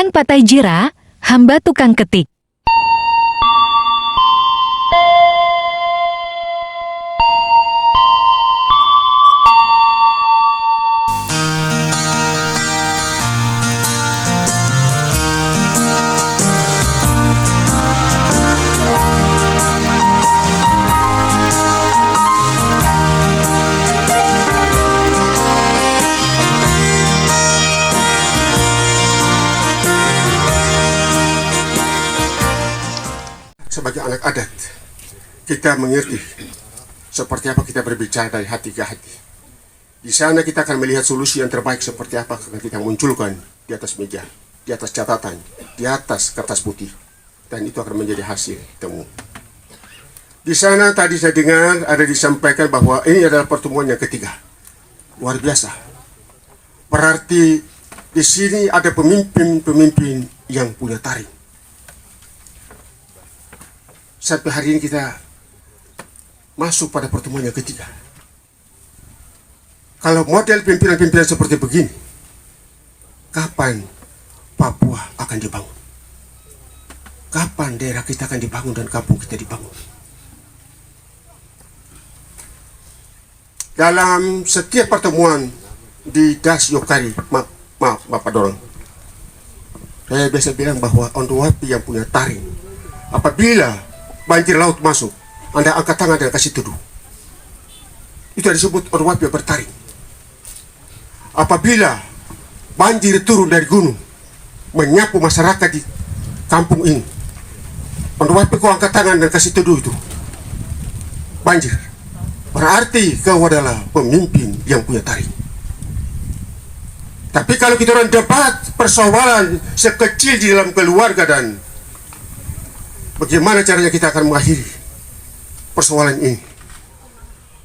Tuhan Patai Jira, hamba tukang ketik. Sebagai anak adat, kita mengerti seperti apa kita berbicara dari hati ke hati. Di sana kita akan melihat solusi yang terbaik seperti apa akan kita munculkan di atas meja, di atas catatan, di atas kertas putih. Dan itu akan menjadi hasil temu. Di sana tadi saya dengar ada disampaikan bahwa ini adalah pertemuan yang ketiga. Luar biasa. Berarti di sini ada pemimpin-pemimpin yang punya taring. Sampai hari ini kita masuk pada pertemuan yang ketiga. Kalau model pimpinan-pimpinan seperti begini, kapan Papua akan dibangun? Kapan daerah kita akan dibangun dan kampung kita dibangun? Dalam setiap pertemuan di Das Yokari, maaf Bapak Dorong, saya biasa bilang bahwa Ondowapi yang punya taring, apabila banjir laut masuk, Anda angkat tangan dan kasih teduh. Itu disebut Ondowapi yang bertaring. Apabila banjir turun dari gunung, menyapu masyarakat di kampung ini, Ondowapi kau angkat tangan dan kasih teduh itu. Banjir. Berarti kau adalah pemimpin yang punya taring. Tapi kalau kita orang debat persoalan sekecil di dalam keluarga dan bagaimana caranya kita akan mengakhiri persoalan ini,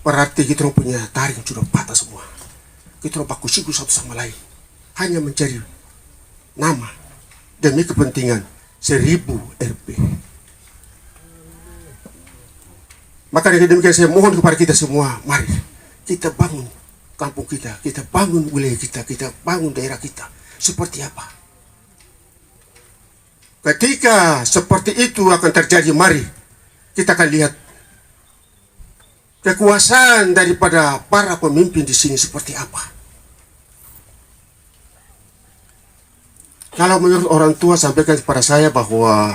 berarti kita orang punya taring sudah patah semua. Kita orang baku siku satu sama lain, hanya mencari nama demi kepentingan 1000 RP. Maka dengan demikian saya mohon kepada kita semua, mari kita bangun kampung kita, kita bangun wilayah kita bangun daerah kita. Seperti apa? Ketika seperti itu akan terjadi, mari kita akan lihat kekuasaan daripada para pemimpin di sini seperti apa. Kalau menurut orang tua sampaikan kepada saya bahwa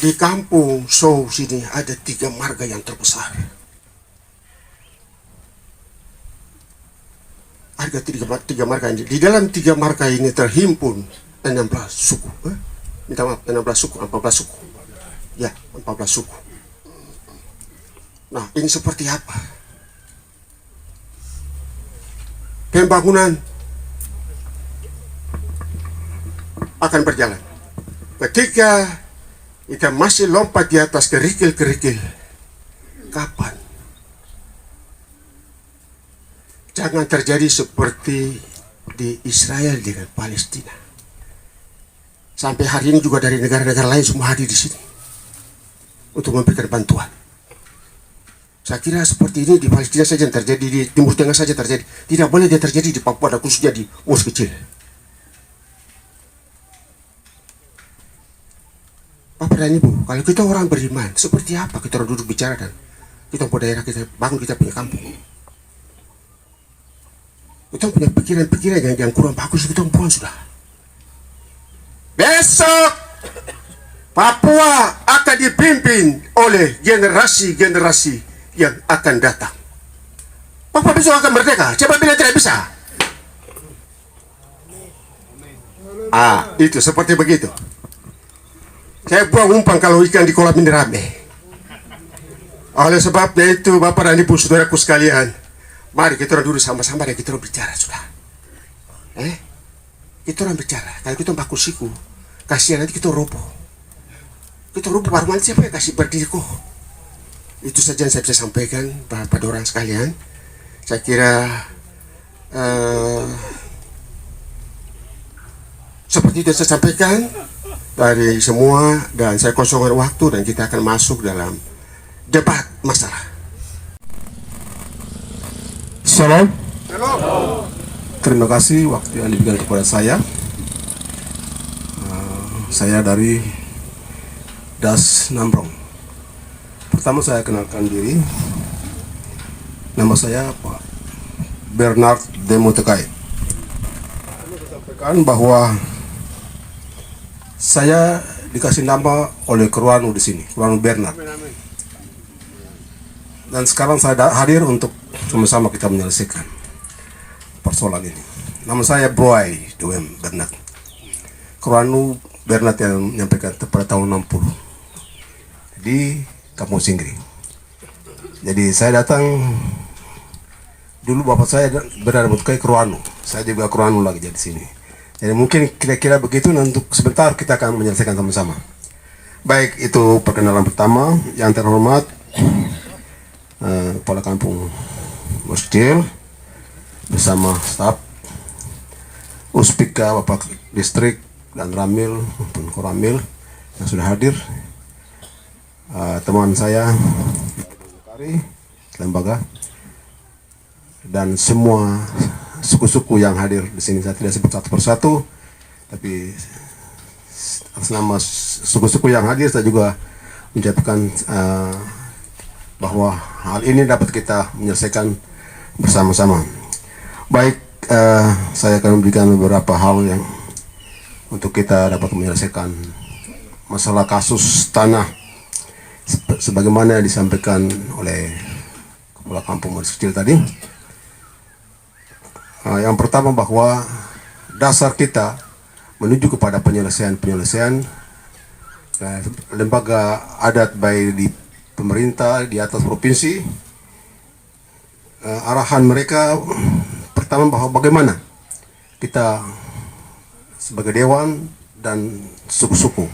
di kampung Sow sini ada 3 marga yang terbesar. Ada 3 marga ini. Di dalam 3 marga ini terhimpun 16 suku. Minta maaf, 16 suku, 14 suku. Ya, 14 suku. Nah, ini seperti apa? Pembangunan akan berjalan. Ketika kita masih lompat di atas kerikil-kerikil, kapan? Jangan terjadi seperti di Israel dengan Palestina. Sampai hari ini juga dari negara-negara lain semua hadir di sini untuk memberikan bantuan. Saya kira seperti ini di Palestina saja yang terjadi, di Timur Tengah saja terjadi. Tidak boleh dia terjadi di Papua dan khususnya di Urs kecil. Bapak dan Ibu, kalau kita orang beriman, seperti apa kita orang duduk bicara dan kita punya daerah, kita bangun, kita punya kampung. Kita punya pikiran-pikiran yang kurang bagus, kita buang sudah. Besok Papua akan dipimpin oleh generasi-generasi yang akan datang. Papua besok akan merdeka. Siapa bilang tidak bisa? Itu seperti begitu. Saya buang umpan kalau ikan di kolam ini rame. Oleh sebabnya itu, Bapak dan Ibu, saudaraku sekalian, mari kita orang duduk sama-sama dan kita orang bicara sudah. Kita orang bicara. Kalau kita baku siku, kasihan nanti kita roboh. Kita roboh baru siapa yang kasih berdiri kok. Itu saja yang saya bisa sampaikan pada orang sekalian. Saya kira seperti itu saya sampaikan dari semua, dan saya kosongkan waktu dan kita akan masuk dalam debat masalah. Salam. Terima kasih waktu yang diberikan kepada saya. saya dari Das Nambrong. Pertama saya kenalkan diri, nama saya Pak Bernard Demotekai. Saya sampaikan bahwa saya dikasih nama oleh Keruanu di sini, Keruanu Bernard. Dan sekarang saya hadir untuk sama-sama kita menyelesaikan persoalan ini. Nama saya Broy Dwem Bernard. Keruanu Bernard yang menyampaikan pada tahun 60 di Kampung Singgri. Jadi saya datang dulu, bapak saya berada di Keruanu, saya juga Keruanu lagi jadi sini. Jadi mungkin kira-kira begitu, dan untuk sebentar kita akan menyelesaikan sama-sama. Baik, itu perkenalan pertama. Yang terhormat Kepala Kampung Mostil bersama staf Uspika, Bapak Distrik dan Ramil maupun Koramil yang sudah hadir, teman saya Kari Lembaga, dan semua suku-suku yang hadir di sini. Saya tidak sebut satu persatu, tapi atas nama suku-suku yang hadir saya juga mengucapkan bahwa hal ini dapat kita menyelesaikan bersama-sama. Baik, saya akan memberikan beberapa hal yang untuk kita dapat menyelesaikan masalah kasus tanah sebagaimana disampaikan oleh Kepala Kampung Mostil tadi. Yang pertama, bahwa dasar kita menuju kepada penyelesaian lembaga adat baik di pemerintah di atas provinsi, arahan mereka pertama bahwa bagaimana kita sebagai dewan dan suku-suku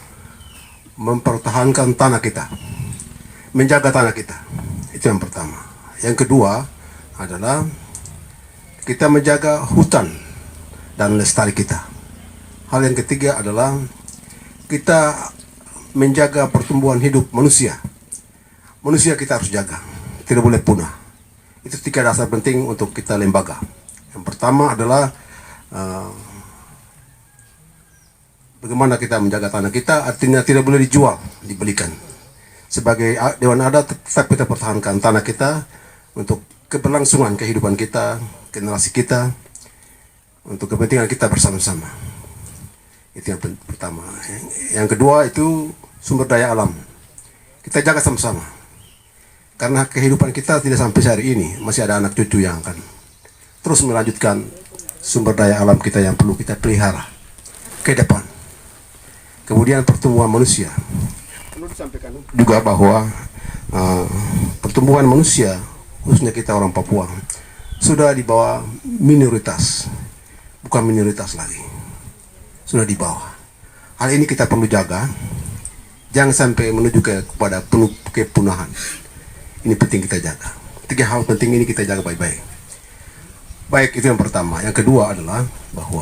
mempertahankan tanah kita, menjaga tanah kita. Itu yang pertama. Yang kedua adalah kita menjaga hutan dan lestari kita. Hal yang ketiga adalah kita menjaga pertumbuhan hidup manusia. Manusia kita harus jaga, tidak boleh punah. Itu tiga dasar penting untuk kita lembaga. Yang pertama adalah bagaimana kita menjaga tanah kita, artinya tidak boleh dijual, dibelikan. Sebagai Dewan Adat, tetap kita pertahankan tanah kita untuk keberlangsungan kehidupan kita, generasi kita, untuk kepentingan kita bersama-sama. Itu yang pertama. Yang kedua itu sumber daya alam. Kita jaga sama-sama. Karena kehidupan kita tidak sampai hari ini, masih ada anak cucu yang akan terus melanjutkan sumber daya alam kita yang perlu kita pelihara ke depan. Kemudian pertumbuhan manusia. Perlu disampaikan juga bahwa pertumbuhan manusia, khususnya kita orang Papua, sudah di bawah minoritas, bukan minoritas lagi, sudah di bawah. Hal ini kita perlu jaga, jangan sampai menuju kepada kepunahan. Ini penting kita jaga. Tiga hal penting ini kita jaga baik-baik. Baik, itu yang pertama. Yang kedua adalah bahwa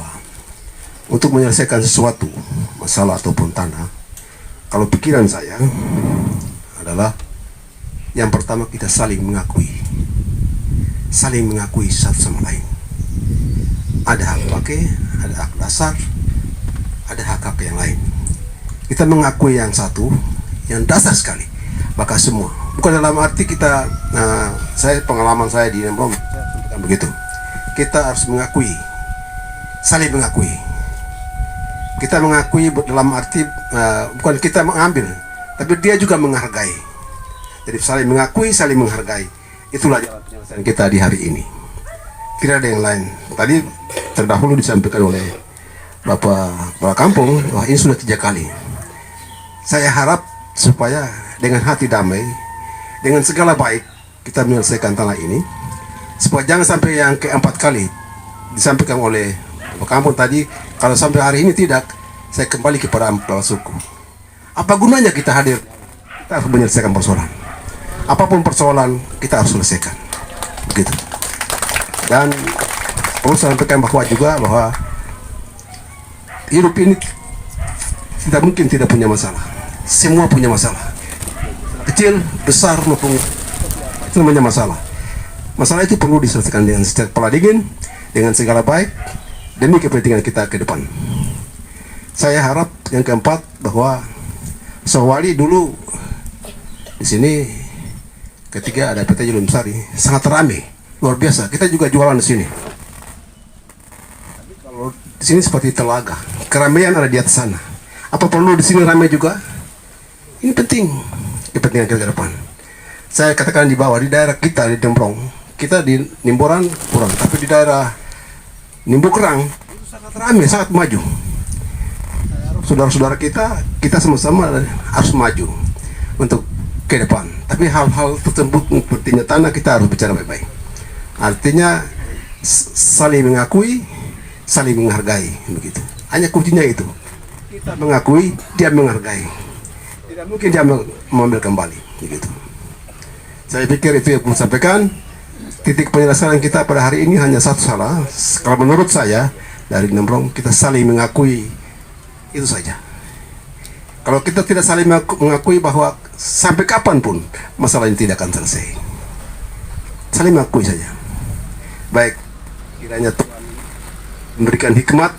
untuk menyelesaikan sesuatu masalah ataupun tanah, kalau pikiran saya adalah yang pertama kita saling mengakui satu sama lain. Ada hak pakai, ada hak dasar, ada hak yang lain. Kita mengakui yang satu, yang dasar sekali, maka semua. Bukan dalam arti kita, saya pengalaman saya di Nembrong begitu. Kita harus mengakui, saling mengakui. Kita mengakui dalam arti bukan kita mengambil, tapi dia juga menghargai. Jadi saling mengakui, saling menghargai. Itulah jalan penyelesaian kita di hari ini. Tidak ada yang lain. Tadi terdahulu disampaikan oleh Bapak Kepala Kampung bahwa ini sudah 3 kali. Saya harap supaya dengan hati damai, dengan segala baik kita menyelesaikan tanah ini, supaya jangan sampai yang keempat kali disampaikan oleh Bapak Kampung tadi. Kalau sampai hari ini tidak, saya kembali kepada kepala suku. Apa gunanya kita hadir? Kita harus menyelesaikan persoalan. Apapun persoalan, kita harus selesaikan. Begitu. Dan perlu saya sampaikan bahwa hidup ini tidak mungkin tidak punya masalah. Semua punya masalah. Kecil, besar, maupun itu namanya masalah. Masalah itu perlu diselesaikan dengan secara kepala dingin, dengan segala baik, demi kepentingan kita ke depan. Saya harap Yang keempat, bahwa Sowali dulu di sini ketika ada PT Julian Sari sangat ramai, luar biasa. Kita juga jualan di sini. Tapi kalau di sini seperti telaga, keramaian ada di atas sana. Apa perlu di sini ramai juga? Ini penting, kepentingan kita ke depan. Saya katakan di bawah, di daerah kita di Demprong, kita di Nimboran kurang, tapi di daerah Nimbokerang itu sangat ramai, sangat maju. Saudara-saudara kita sama-sama harus maju untuk ke depan. Tapi hal-hal tersebut sepertinya tanah kita harus bicara baik-baik. Artinya saling mengakui, saling menghargai, begitu. Hanya kuncinya itu. Kita mengakui, dia menghargai. Tidak mungkin dia mengambil kembali, begitu. Saya pikir itu yang saya sampaikan. Titik penyelesaian kita pada hari ini hanya satu salah. Kalau menurut saya dari Nembrong, kita saling mengakui. Itu saja. Kalau kita tidak saling mengakui bahwa sampai kapanpun masalah ini tidak akan selesai. Saling mengakui saja. Baik, kiranya Tuhan memberikan hikmat,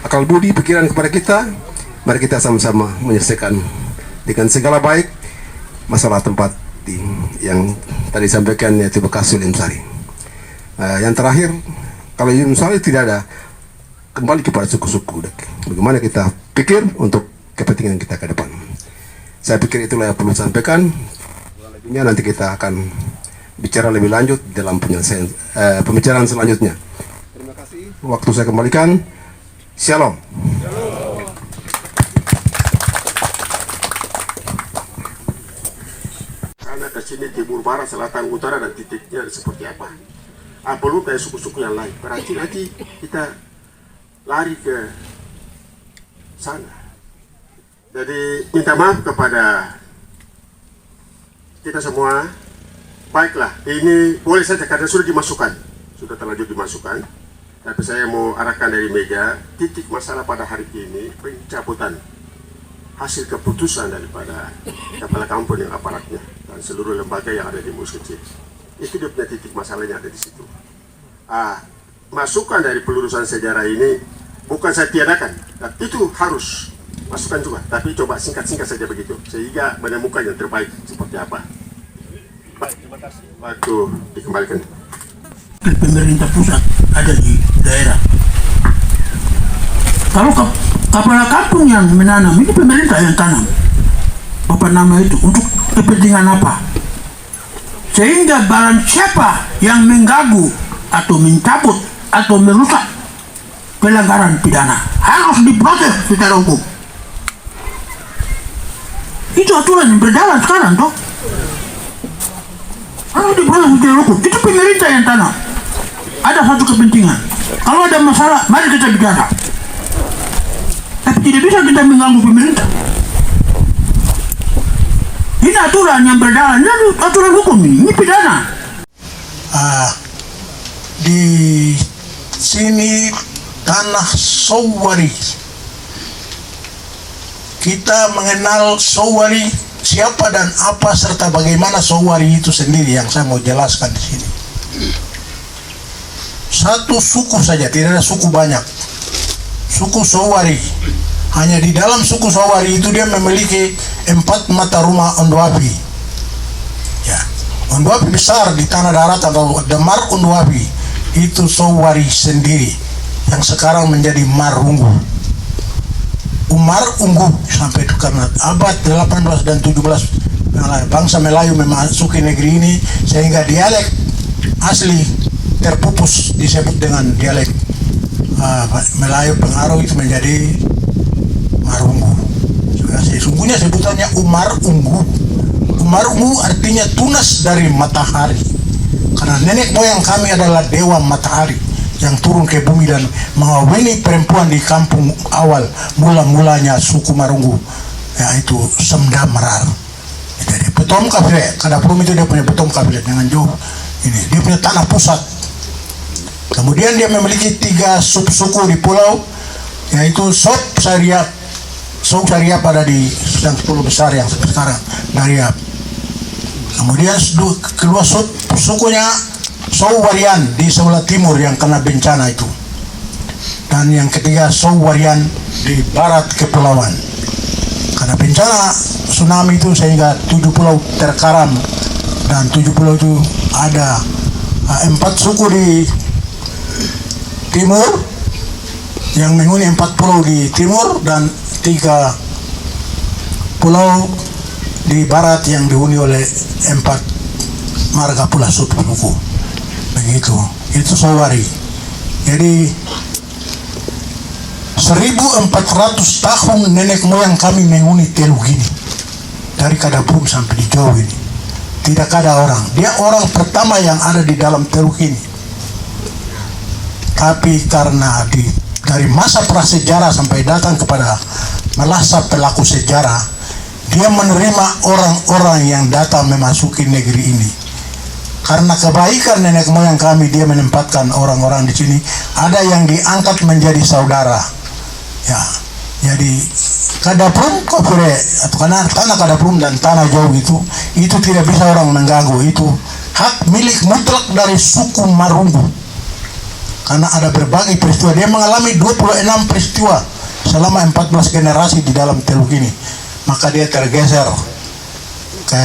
akal budi, pikiran kepada kita. Mari kita sama-sama menyelesaikan dengan segala baik masalah tempat yang tadi sampaikan, yaitu bekas Julian Sari. Yang terakhir, kalau Julian Sari tidak ada, kembali kepada suku-suku. Bagaimana kita pikir untuk kepentingan kita ke depan. Saya pikir itulah yang perlu sampaikan. Lebihnya nanti kita akan bicara lebih lanjut dalam penyelesaian pembicaraan selanjutnya. Terima kasih. Waktu saya kembalikan. Shalom. Karena ke sini timur, barat, selatan, utara, dan titiknya seperti apa. Perlu kayak suku-suku yang lain. Berarti nanti kita lari ke sana. Jadi minta maaf kepada kita semua. Baiklah, ini boleh saja karena sudah dimasukkan, sudah terlanjur dimasukkan. Tapi saya mau arahkan dari meja, titik masalah pada hari ini pencabutan hasil keputusan daripada kepala kampung yang aparatnya dan seluruh lembaga yang ada di Mus Kecil. Itu dia punya titik masalahnya ada di situ. Masukan dari pelurusan sejarah ini bukan saya tiadakan, tapi itu harus masukan juga. Tapi coba singkat-singkat saja begitu, sehingga menemukan yang terbaik seperti apa. Baik, terima kasih. Waktu dikembalikan. Pemerintah pusat ada di daerah. Kalau kepala kampung yang menanam, ini pemerintah yang tanam. Apa nama itu? Untuk kepentingan apa? Sehingga barang siapa yang mengganggu atau mencabut atau merusak pelanggaran pidana harus diproses secara hukum. Itu aturan yang berjalan sekarang toh. Harus diproses secara hukum. Itu pemerintah yang tanam. Ada satu kepentingan. Kalau ada masalah, mari kita bicara. Tapi tidak bisa kita mengganggu pemerintah. Ini aturan yang berjalan, ini aturan hukum ini pidana. Di sini tanah Sowari. Kita mengenal Sowari siapa dan apa serta bagaimana Sowari itu sendiri yang saya mau jelaskan di sini. Satu suku saja, tidak ada suku banyak. Suku Sowari. Hanya di dalam suku Sowari itu dia memiliki 4 mata rumah Ondoapi. Ya, Ondoapi besar di tanah darat atau Demar Ondoapi itu Sowari sendiri yang sekarang menjadi Marunggu. Umar Unggu sampai itu karena abad 18 dan 17 bangsa Melayu memasuki negeri ini sehingga dialek asli terpupus disebut dengan dialek Melayu pengaruh itu menjadi Marunggu. Sesungguhnya sebutannya Umar Unggu. Umar Unggu artinya tunas dari matahari. Karena nenek moyang kami adalah dewa matahari yang turun ke bumi dan mengawini perempuan di kampung awal mula-mulanya suku Marunggu, yaitu Semda Meral. Jadi Petom Kabinet, karena Petom itu dia punya Petom Kabinet dengan jauh ini, dia punya tanah pusat. Kemudian dia memiliki 3 subsuku di pulau, yaitu Sop Sariap. Sop Sariap ada di yang 10 besar yang sekarang Dariap. Kemudian kedua sukunya Sowarian di sebelah timur yang kena bencana itu. Dan yang ketiga Sowarian di barat kepulauan. Karena bencana tsunami itu sehingga 7 pulau terkaram, dan 7 pulau itu ada 4 suku di timur yang menghuni 4 pulau di timur dan 3 pulau di barat yang dihuni oleh 4 marga pula suku. Begitu. Itu Sowari. Jadi 1400 tahun nenek moyang kami menghuni Teluk ini, dari Kadapum sampai di Jawa ini. Tidak ada orang. Dia orang pertama yang ada di dalam Teluk ini. Tapi karena dari masa prasejarah sampai datang kepada melasa pelaku sejarah, dia menerima orang-orang yang datang memasuki negeri ini. Karena kebaikan nenek moyang kami, dia menempatkan orang-orang di sini. Ada yang diangkat menjadi saudara. Ya, jadi Kadapum Kopure atau tanah Kadapum dan tanah Jawa itu tidak bisa orang mengganggu. Itu hak milik mutlak dari suku Marunggu. Karena ada berbagai peristiwa. Dia mengalami 26 peristiwa selama 14 generasi di dalam Teluk ini. Maka dia tergeser ke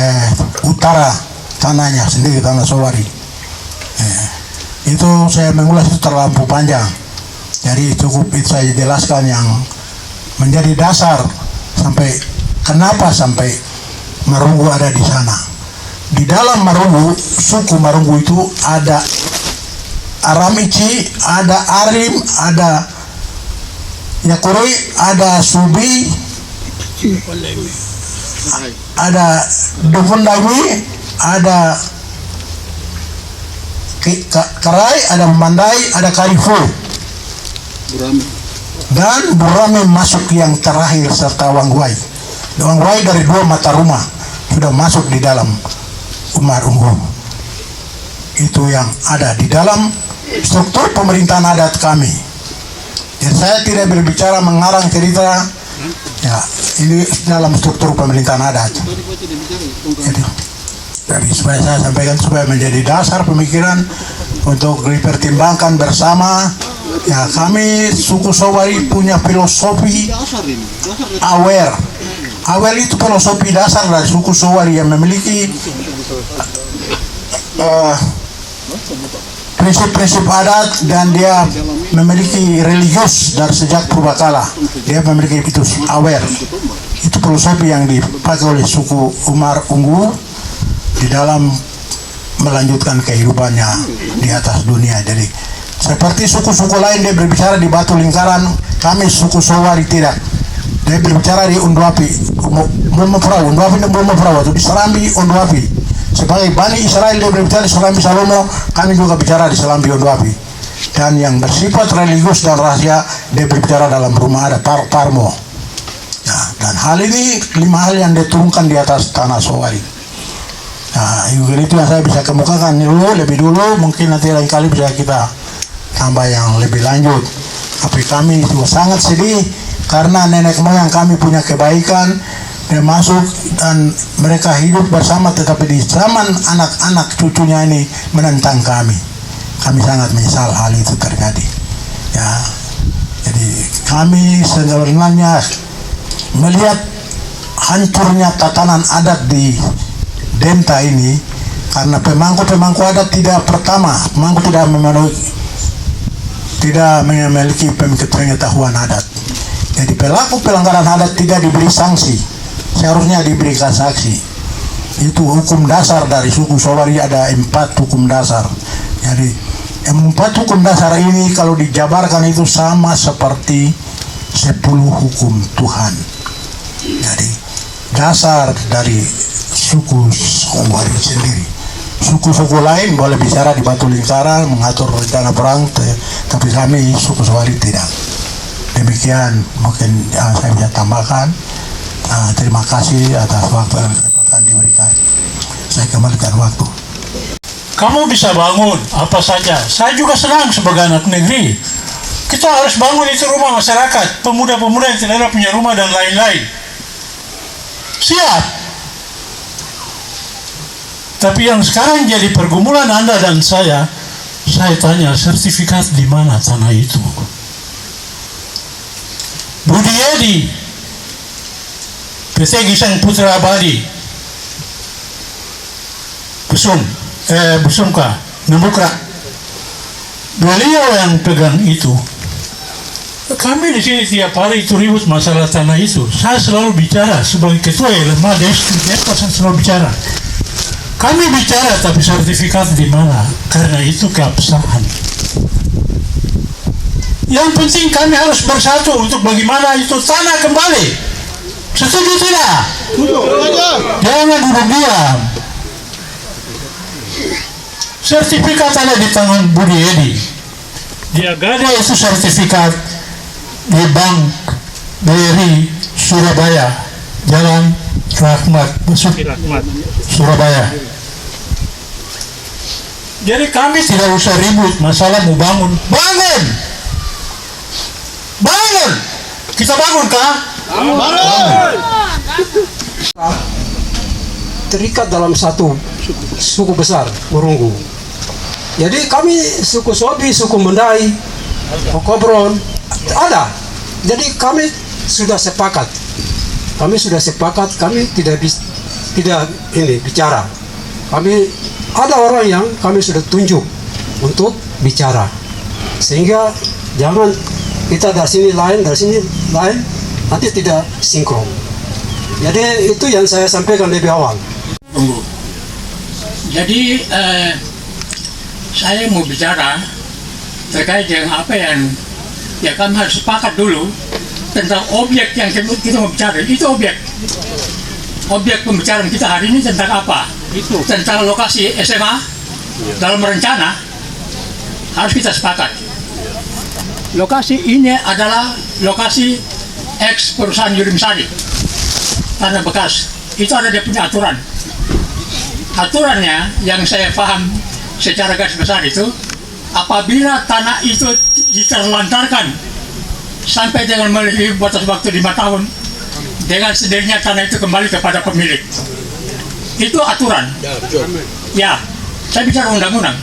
utara, tanahnya sendiri, tanah Sowari. Itu saya mengulas itu terlampau panjang. Jadi cukup itu saya jelaskan yang menjadi dasar sampai kenapa sampai Marunggu ada di sana. Di dalam Marunggu, suku Marunggu itu ada Aramici, ada Arim, ada Yakuri, ada Subi, ada Dufundami, ada Karai, ada Mandai, ada Karifu, dan Burame masuk yang terakhir, serta Wangwai. Wangwai dari 2 mata rumah sudah masuk di dalam Umar Unggul. Itu yang ada di dalam struktur pemerintahan adat kami. Dan saya tidak berbicara mengarang cerita, ya ini dalam struktur pemerintahan adat. Jadi supaya saya sampaikan supaya menjadi dasar pemikiran untuk dipertimbangkan bersama. Ya, kami suku Sowari punya filosofi aware. Aware itu filosofi dasar dari suku Sowari yang memiliki prinsip-prinsip adat, dan dia memiliki religius dari sejak purbakala. Dia memiliki itu aware. Itu filosofi yang dipakai oleh suku Umar Ungu di dalam melanjutkan kehidupannya di atas dunia. Jadi seperti suku-suku lain dia berbicara di Batu Lingkaran, kami suku Sowari tidak. Dia berbicara di Unduapi, Unduapi dan Mulmoperawa itu di Serambi Unduapi. Sebagai Bani Israel dia berbicara di Serambi Salomo, kami juga bicara di Serambi Unduapi. Dan yang bersifat religius dan rahasia dia berbicara dalam rumah ada Parmo. Ya, dan hal ini 5 hal yang diturunkan di atas tanah Sowari. Nah, itu yang saya bisa kemukakan lebih dulu, mungkin nanti lain kali bisa kita tambah yang lebih lanjut. Tapi kami juga sangat sedih karena nenek moyang kami punya kebaikan, dia masuk dan mereka hidup bersama, tetapi di zaman anak-anak cucunya ini menentang kami. Kami sangat menyesal hal itu terjadi. Ya, jadi kami sebenarnya melihat hancurnya tatanan adat di Denta ini karena pemangku adat tidak memiliki pengetahuan adat. Jadi pelaku pelanggaran adat tidak diberi sanksi, seharusnya diberikan saksi. Itu hukum dasar dari suku Sowari, ada 4 hukum dasar. Jadi 4 hukum dasar ini kalau dijabarkan itu sama seperti 10 hukum Tuhan. Jadi dasar dari suku Sowari sendiri. Suku-suku lain boleh bicara di Batu Lingkaran mengatur rencana perang, tapi kami suku Sowari tidak. Demikian mungkin saya bisa tambahkan. Terima kasih atas waktu dan kesempatan diberikan. Saya kembalikan waktu. Kamu bisa bangun apa saja. Saya juga senang sebagai anak negeri. Kita harus bangun itu rumah masyarakat, pemuda-pemuda yang tidak punya rumah dan lain-lain. Siap. Tapi yang sekarang jadi pergumulan Anda dan saya tanya, sertifikat di mana tanah itu? Budi Edi, PT Gisang Putra Abadi, Busumka, Nembukra. Beliau yang pegang itu. Kami di sini tiap hari itu ribut masalah tanah itu. Saya selalu bicara sebagai ketua LMA saya selalu bicara. Kami bicara tapi sertifikat di mana? Karena itu keabsahan. Yang penting kami harus bersatu untuk bagaimana itu tanah kembali. Setuju tidak? Jangan duduk diam. Sertifikat ada di tangan Budi Edi. Dia gada itu sertifikat di Bank BRI Surabaya, Jalan Rahmat, Surabaya. Jadi kami tidak usah ribut masalah mau bangun. Bangun! Bangun! Kita bangun kah? Bangun! Terikat dalam satu suku besar, Murunggu. Jadi kami suku Sobi, suku Mendai, Okobron ada. Jadi kami sudah sepakat. Kami tidak bicara. Kami ada orang yang kami sudah tunjuk untuk bicara. Sehingga jangan kita dari sini lain, nanti tidak sinkron. Jadi itu yang saya sampaikan lebih awal. Tunggu. Jadi saya mau bicara terkait dengan apa yang kami harus sepakat dulu tentang objek yang kita mau bicara. Itu objek pembicaraan kita hari ini tentang apa? Itu tentang lokasi SMA dalam rencana harus kita sepakat. Lokasi ini adalah lokasi ex perusahaan Yurim Sari, tanah bekas. Itu ada dia punya aturan. Aturannya yang saya paham secara garis besar itu, apabila tanah itu diterlantarkan sampai dengan melebihi batas waktu 5 tahun, dengan sendirinya tanah itu kembali kepada pemilik. Itu aturan. Ya, saya bicara undang-undang.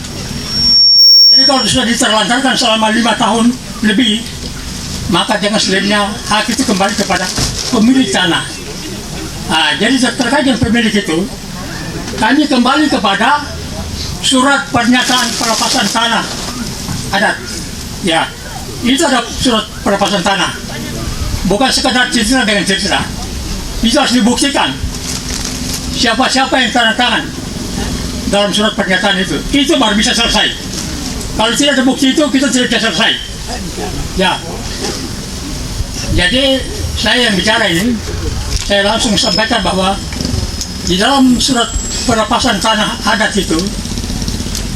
Jadi kalau sudah diterlantarkan selama 5 tahun lebih, maka dengan sendirinya hak itu kembali kepada pemilik tanah. Nah, jadi terkait dengan pemilik itu, kami kembali kepada surat pernyataan pelepasan tanah adat. Ya, itu ada surat pelepasan tanah. Bukan sekadar cerita dengan cerita. Itu harus dibuktikan. Siapa-siapa yang tanda tangan dalam surat pernyataan itu baru bisa selesai. Kalau tidak ada bukti itu, kita tidak bisa selesai. Ya. Jadi saya yang bicara ini, saya langsung sampaikan bahwa di dalam surat pelepasan tanah adat itu,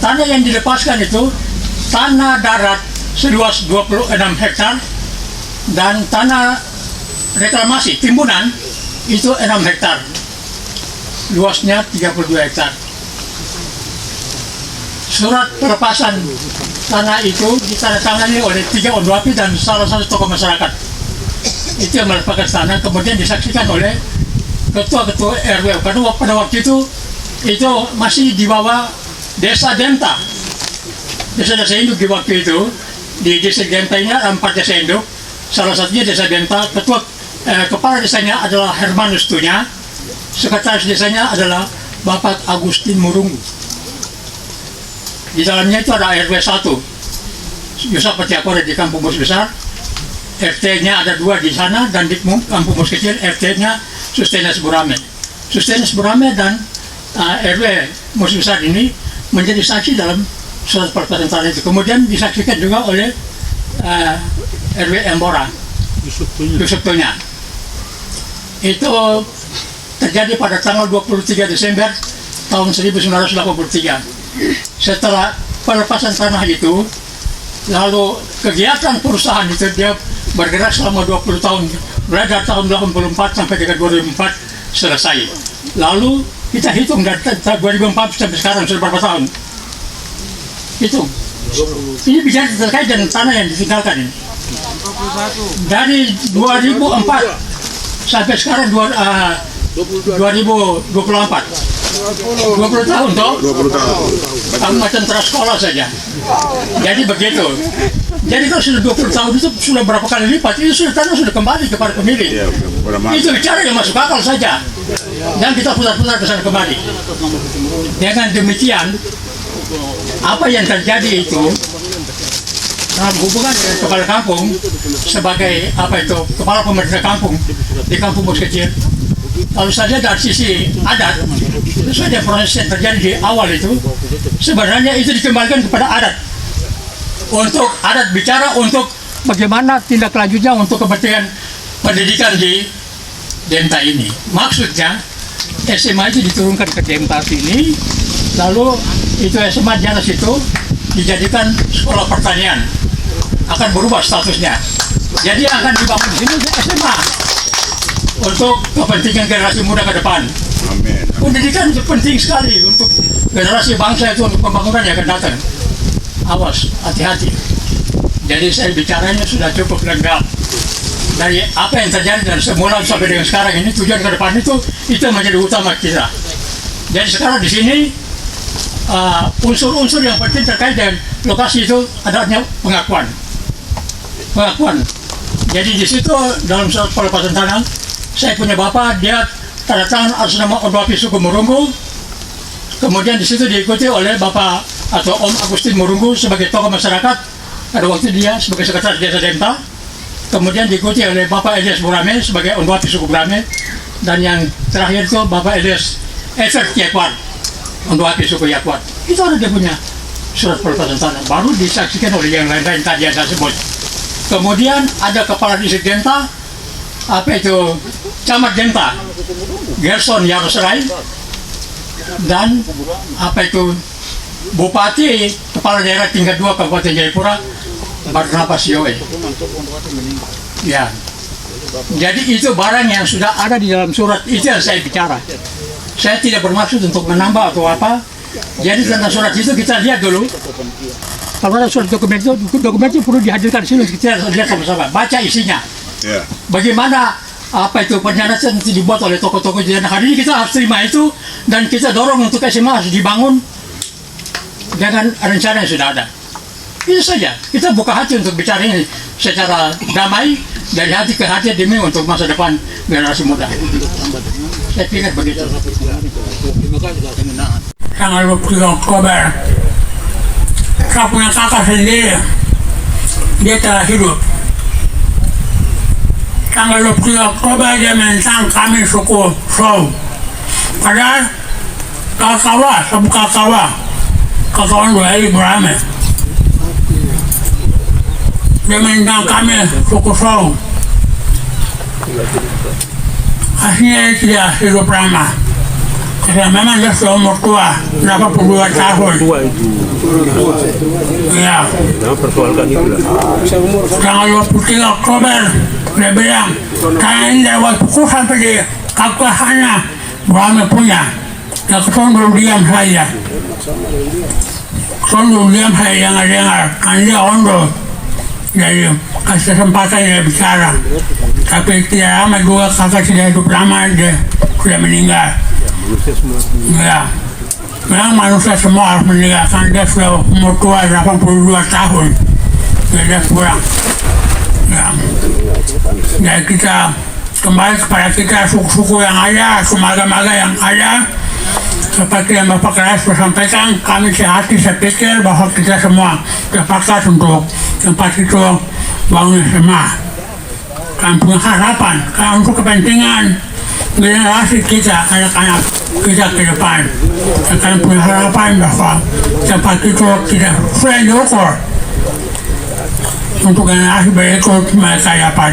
tanah yang dilepaskan itu tanah darat seluas 26 hektar dan tanah reklamasi timbunan itu 6 hektar, luasnya 32 hektar. Surat pelepasan tanah itu ditandatangani oleh 3 ondwapi dan salah satu tokoh masyarakat. Itu yang melepaskan tanah, kemudian disaksikan oleh ketua-ketua RW. Karena pada waktu itu masih di bawah Desa Denta. Desa-desa induk di waktu itu, di Desa Denta ini ada 4 desa induk. Salah satunya Desa Denta. Kepala desanya adalah Hermanus Tunya. Sekretaris desanya adalah Bapak Agustin Murunggu. Di dalamnya itu ada RW 1, Yusuf Patiakore di Kampung Bos Besar. RT-nya ada 2 di sana, dan di Kampung Bos Kecil RT-nya Sustenes Burame. Sustenes Burame dan RW Bos Besar ini menjadi saksi dalam surat pelepasan tanah itu. Kemudian disaksikan juga oleh RW Embora, Yusuf Tunya. Itu terjadi pada tanggal 23 Desember tahun 1983. Setelah pelepasan tanah itu, lalu kegiatan perusahaan itu dia bergerak selama 20 tahun, mulai dari tahun 84 sampai dengan 2004 selesai. Lalu kita hitung dari 2004 sampai sekarang sudah berapa tahun? Hitung. Ini bicara terkait dengan tanah yang ditinggalkan ini. Dari 2004 sampai sekarang 2024. 20 tahun toh? 20 tahun. Kamu macam sekolah saja. Jadi begitu. Jadi kalau sudah 20 tahun itu sudah berapa kali lipat, itu sudah tanah sudah kembali kepada pemilik. Itu bicara yang masuk akal saja. Dan kita putar-putar ke sana kembali. Dengan demikian, apa yang terjadi itu dalam hubungan dengan kepala kampung sebagai kepala pemerintah kampung di kampung Bos Kecil. Kalau saja dari sisi adat, itu saja proses yang terjadi di awal itu sebenarnya itu dikembalikan kepada adat. Untuk adat bicara untuk bagaimana tindak lanjutnya untuk kepentingan pendidikan di Demta ini. Maksudnya SMA itu diturunkan ke Demta sini, lalu itu SMA di atas itu dijadikan sekolah pertanian, akan berubah statusnya. Jadi akan dibangun di sini SMA untuk kepentingan generasi muda ke depan. Amin. Pendidikan itu penting sekali untuk generasi bangsa itu, untuk pembangunan yang akan datang. Awas, hati-hati. Jadi saya bicaranya sudah cukup lengkap. Dari apa yang terjadi dari semula sampai dengan sekarang ini, tujuan ke depan itu menjadi utama kita. Jadi sekarang di sini unsur-unsur yang penting terkait dengan lokasi itu adanya pengakuan. Jadi di situ dalam surat pelepasan tanah, saya punya bapak, dia tanda tangan atas nama Ondoapi suku Murunggu. Kemudian di situ diikuti oleh bapak atau Om Agustin Murunggu sebagai tokoh masyarakat. Pada waktu dia sebagai sekretaris desa Demta. Kemudian diikuti oleh bapak Elias Burame sebagai Ondoapi suku Burame. Dan yang terakhir itu bapak Elias Evert Yakwat, Ondoapi suku Yakwat. Itu ada dia punya surat pelepasan tanah. Baru disaksikan oleh yang lain-lain tadi yang saya sebut. Kemudian ada kepala distrik Demta, Camat Demta, Gerson Yarosrai, dan Bupati Kepala Daerah tingkat 2 Kabupaten Jayapura, Barnabas Yoe. Ya. Jadi itu barang yang sudah ada di dalam surat, itu yang saya bicara. Saya tidak bermaksud untuk menambah atau apa. Jadi tentang surat itu kita lihat dulu. Kalau ada surat dokumen itu perlu dihadirkan di sini, kita lihat sama-sama, baca isinya. Bagaimana penjelasan itu dibuat oleh tokoh-tokoh. Dan hari ini kita harus terima itu, dan kita dorong untuk SMA harus dibangun dengan rencana yang sudah ada. Itu saja. Kita buka hati untuk bicara ini secara damai, dari hati ke hati demi untuk masa depan generasi muda. Saya pikir begitu. Tanggal 20 Oktober, saya punya kakak sendiri, dia telah hidup. Tanggal 20 Oktober dia menentang kami suku Sow. Padahal kakawan Doeli Burame. Dia menentang kami suku Sow. Aslinya dia tidak hidup lama. Karena memang dia sudah umur tua, 82 tahun. Ya. Tanggal 23 Oktober, dia bilang, karena ini dari waktuku sampai di kekuasaannya, Burame punya. Ya, keton belum diam saja. Keton belum diam saja, dengar-dengar. Kan dia ondo. Jadi, kasih kesempatan dia bicara. Tapi tidak lama juga, kakak sudah hidup lama, dia sudah meninggal. Ya, memang manusia semua harus meninggal, kan dia sudah umur tua 82 tahun. Dia kurang. Ya. Jadi kita kembali kepada kita, suku-suku yang ada, marga-marga yang ada. Seperti yang Bapak Keras sampaikan, kami sehati sepikir bahwa kita semua sepakat untuk tempat itu bangun SMA. Kami punya harapan, karena untuk kepentingan generasi kita, anak-anak kita ke depan. Kami punya harapan bahwa tempat itu tidak sudah diukur untuk generasi berikut mereka dapat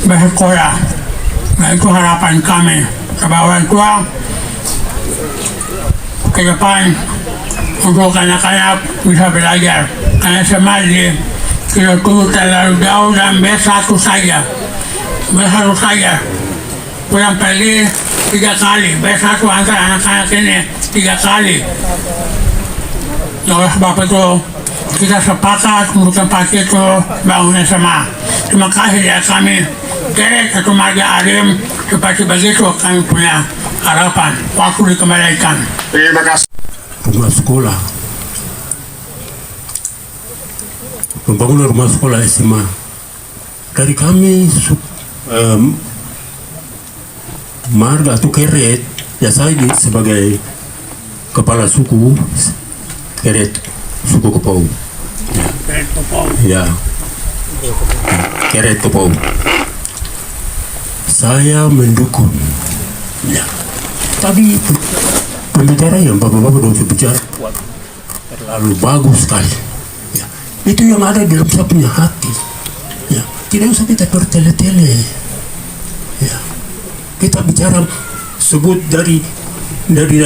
bersekolah. Nah, itu harapan kami kepada orang tua ke depan untuk anak-anak bisa belajar. Karena semadi kita tunggu terlalu jauh dan B1 saja. B1 saja. Pulang pergi 3 kali. B1 antar anak-anak ini 3 kali. Oleh sebab itu kita sepakat untuk tempat itu bangun SMA. Terima kasih ya kami. Kerek atau marga Arim, seperti begitu kami punya harapan. Waktu dikembalikan. Terima kasih. Bunga sekolah pembangunan rumah sekolah SMA. Dari kami marga atau Keret, ya saya sebagai kepala suku Keret, suku Kepau. Ya, Keret Kepau. Saya mendukung. Ya. Tadi pembicara yang bapak-bapak doa bicara terlalu bagus sekali. Ya. Itu yang ada di dalam saya punya hati. Ya. Tidak usah kita bertele-tele. Ya. Kita bicara sebut dari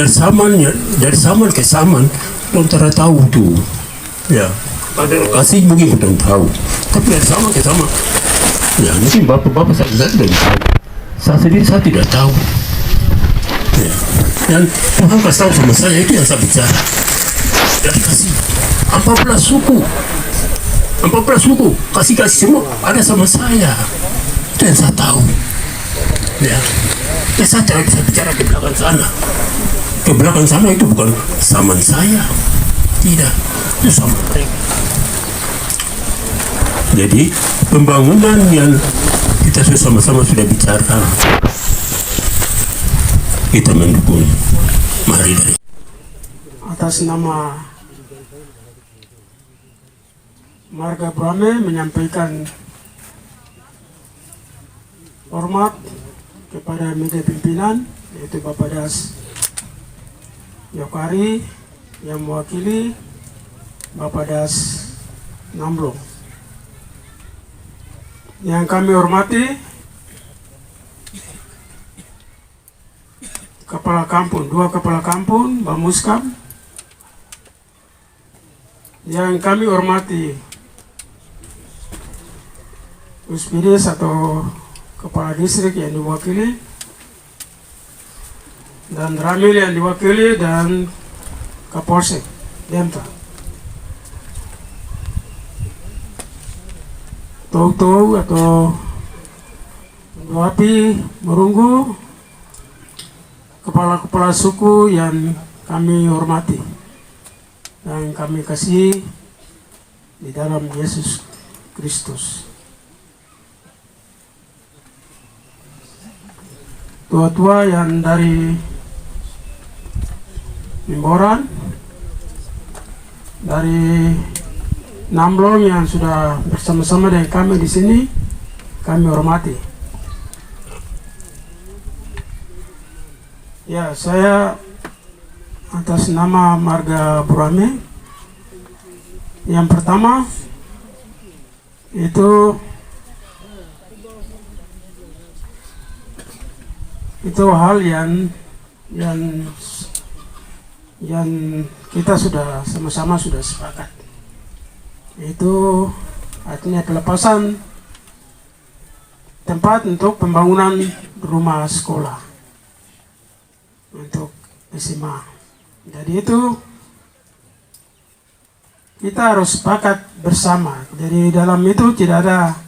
Saman ya, dari Saman ke Saman, orang tidak tahu tuh. Ya. Kasih mungkin kita tahu. Tapi dari Saman ke Saman, ya mungkin bapak-bapak saya tidak tahu. Saya sendiri saya tidak tahu. Ya. Dan Tuhan kasih tahu sama saya, itu yang saya bicara. Dan kasih 14 suku, kasih semua ada sama saya. Itu yang saya tahu. Ya, saya tidak bisa bicara ke belakang sana. Ke belakang sana itu bukan Saman saya, tidak, itu sama mereka. Jadi pembangunan yang kita sama-sama sudah bicarakan, kita mendukung. Mari dari atas nama Marga Brame menyampaikan hormat kepada media pimpinan, yaitu Bapak Das Yokari yang mewakili Bapak Das Namblong. Yang kami hormati kepala kampung, 2 kepala kampung, Bamuskam. Yang kami hormati Uspidis atau kepala distrik yang diwakili, dan Ramil yang diwakili, dan Kapolsek Demta. Tau-tau atau Wapi Merunggu, kepala-kepala suku yang kami hormati dan kami kasih di dalam Yesus Kristus. Tua-tua yang dari Mimboran, dari Namblong yang sudah bersama-sama dengan kami di sini, kami hormati. Ya, saya atas nama Marga Brame, yang pertama itu hal yang kita sudah sama-sama sudah sepakat, itu artinya pelepasan tempat untuk pembangunan rumah sekolah untuk SMA. Jadi itu kita harus sepakat bersama. Jadi dalam itu tidak ada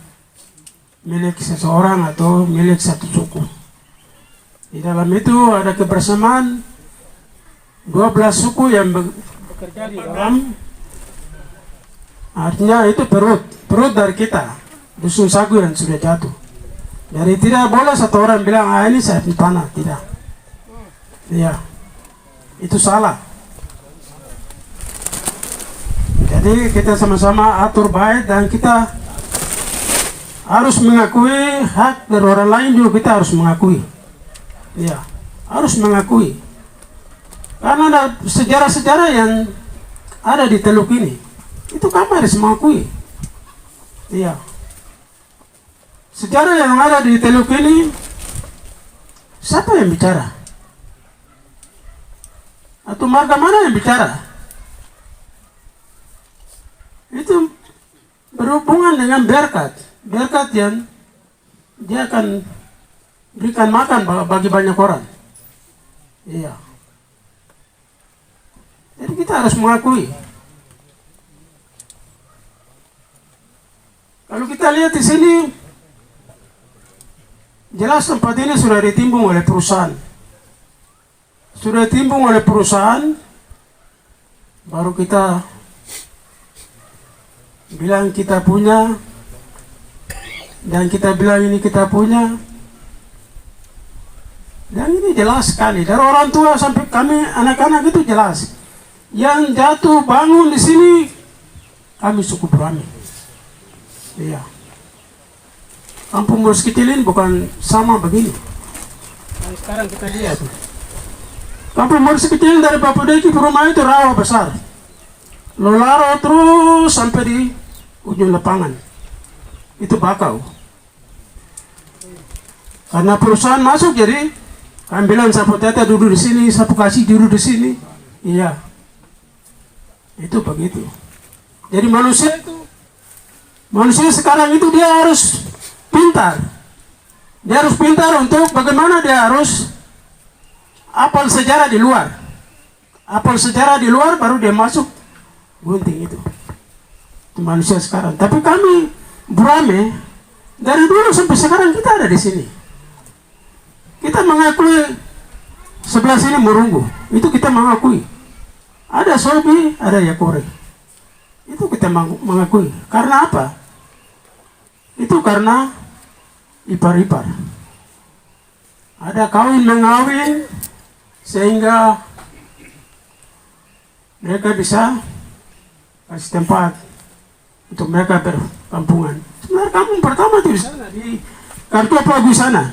milik seseorang atau milik satu suku. Di dalam itu ada kebersamaan 12 suku yang bekerja di dalam, artinya itu perut dari kita, dusun sagu yang sudah jatuh. Jadi tidak boleh satu orang bilang, ini saya punya tanah, tidak. Iya, itu salah. Jadi kita sama-sama atur baik, dan kita harus mengakui hak dari orang lain juga, kita harus mengakui. Iya, harus mengakui. Karena ada sejarah-sejarah yang ada di Teluk ini, itu kami harus mengakui. Iya, sejarah yang ada di Teluk ini, siapa yang bicara? Atau marga mana yang bicara? Itu berhubungan dengan berkat yang dia akan berikan makan bagi banyak orang. Iya. Jadi kita harus mengakui. Kalau kita lihat di sini, jelas tempat ini sudah ditimbun oleh perusahaan. Sudah ditimbun oleh perusahaan, baru kita bilang kita punya, dan kita bilang ini kita punya. Dan ini jelas sekali dari orang tua sampai kami anak-anak itu jelas. Yang jatuh bangun di sini kami suku Brahmi. Iya. Kampung Murus Kecilin bukan sama begini. Dan sekarang kita lihat. Kampung Murus Kecilin dari Bapak Deki ke rumah itu rawa besar. Lolaro terus sampai di ujung lapangan. Itu bakau. Karena perusahaan masuk jadi kami bilang sapu tete duduk di sini, sapu kasih duduk di sini. Iya. Itu begitu. Jadi manusia sekarang itu dia harus pintar. Dia harus pintar untuk bagaimana dia harus apal sejarah di luar. Apal sejarah di luar baru dia masuk gunting itu. Itu manusia sekarang. Tapi kami Brahme dari dulu sampai sekarang kita ada di sini. Kita mengakui sebelah sini Murunggu, itu kita mengakui. Ada Sobi, ada Yakore. Itu kita mengakui. Karena apa? Itu karena ipar-ipar. Ada kawin mengawin sehingga mereka bisa kasih tempat untuk mereka berkampungan. Sebenarnya kampung pertama itu di sana di Kartopagu sana.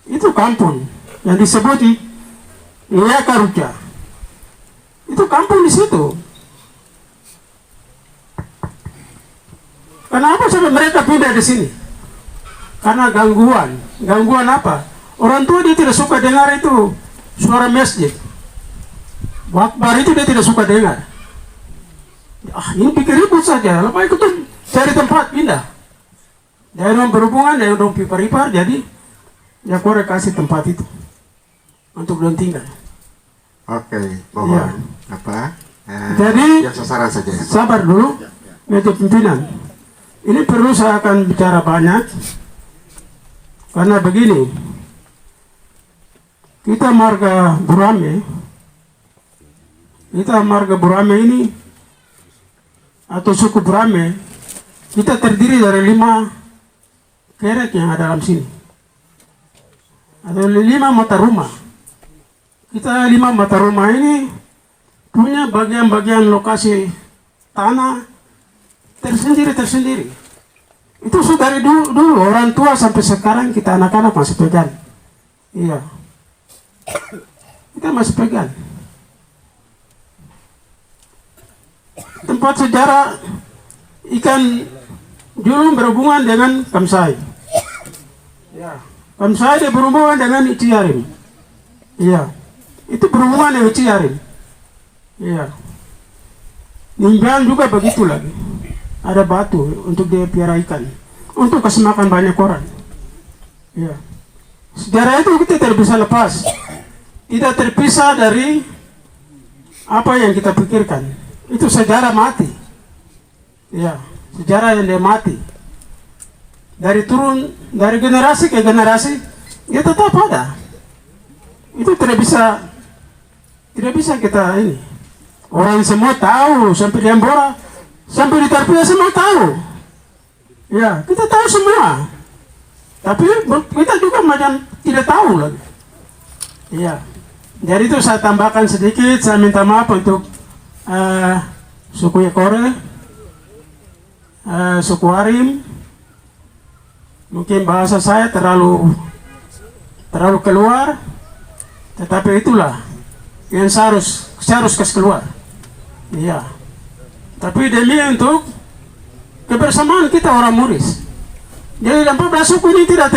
Itu kampung yang disebut Yakaruca. Itu kampung di situ. Kenapa sampai mereka pindah di sini? Karena gangguan. Gangguan apa? Orang tua dia tidak suka dengar itu suara masjid. Wakbar itu dia tidak suka dengar. Ini pikir ribut saja. Lepas itu cari tempat pindah. Dari orang berhubungan, dari orang pipar-ipar, jadi ya korek kasih tempat itu untuk don tinggal. Oke, mohon Ya. apa? Jadi Yang sasaran saja. sabar dulu, Meja Pimpinan. Ini perlu saya akan bicara banyak karena begini. Kita marga Brahme ini atau suku Brahme, kita terdiri dari 5 kerek yang ada dalam sini. Ada 5 mata rumah. Kita 5 mata rumah ini punya bagian-bagian lokasi tanah tersendiri. Itu sudah dari dulu orang tua sampai sekarang kita anak-anak masih pegang. Iya. Kita masih pegang. Tempat sejarah ikan Julung berhubungan dengan Kamsai. Ya. Kamsai dia berhubungan dengan Iciarim. Iya. Itu berhubungan dengan Iciarim. Iya. Nimbian juga begitu lagi. Ada batu untuk dia piara ikan. Untuk kasih makan banyak orang. Iya. Sejarah itu kita tidak bisa lepas. Tidak terpisah dari apa yang kita pikirkan. Itu sejarah mati. Iya. Sejarah yang dia mati. Dari generasi ke generasi dia tetap ada. Itu tidak bisa kita ini. Orang semua tahu sampai di Ambora, sampai di Tarpia semua tahu. Ya, kita tahu semua. Tapi kita juga macam tidak tahu lagi. Iya. Jadi itu saya tambahkan sedikit, saya minta maaf untuk suku Yakore, suku Arim. Mungkin bahasa saya terlalu keluar, tetapi itulah yang harus kasih keluar. Iya. Tapi demi untuk kebersamaan kita orang Muris. Jadi 14 suku ini tidak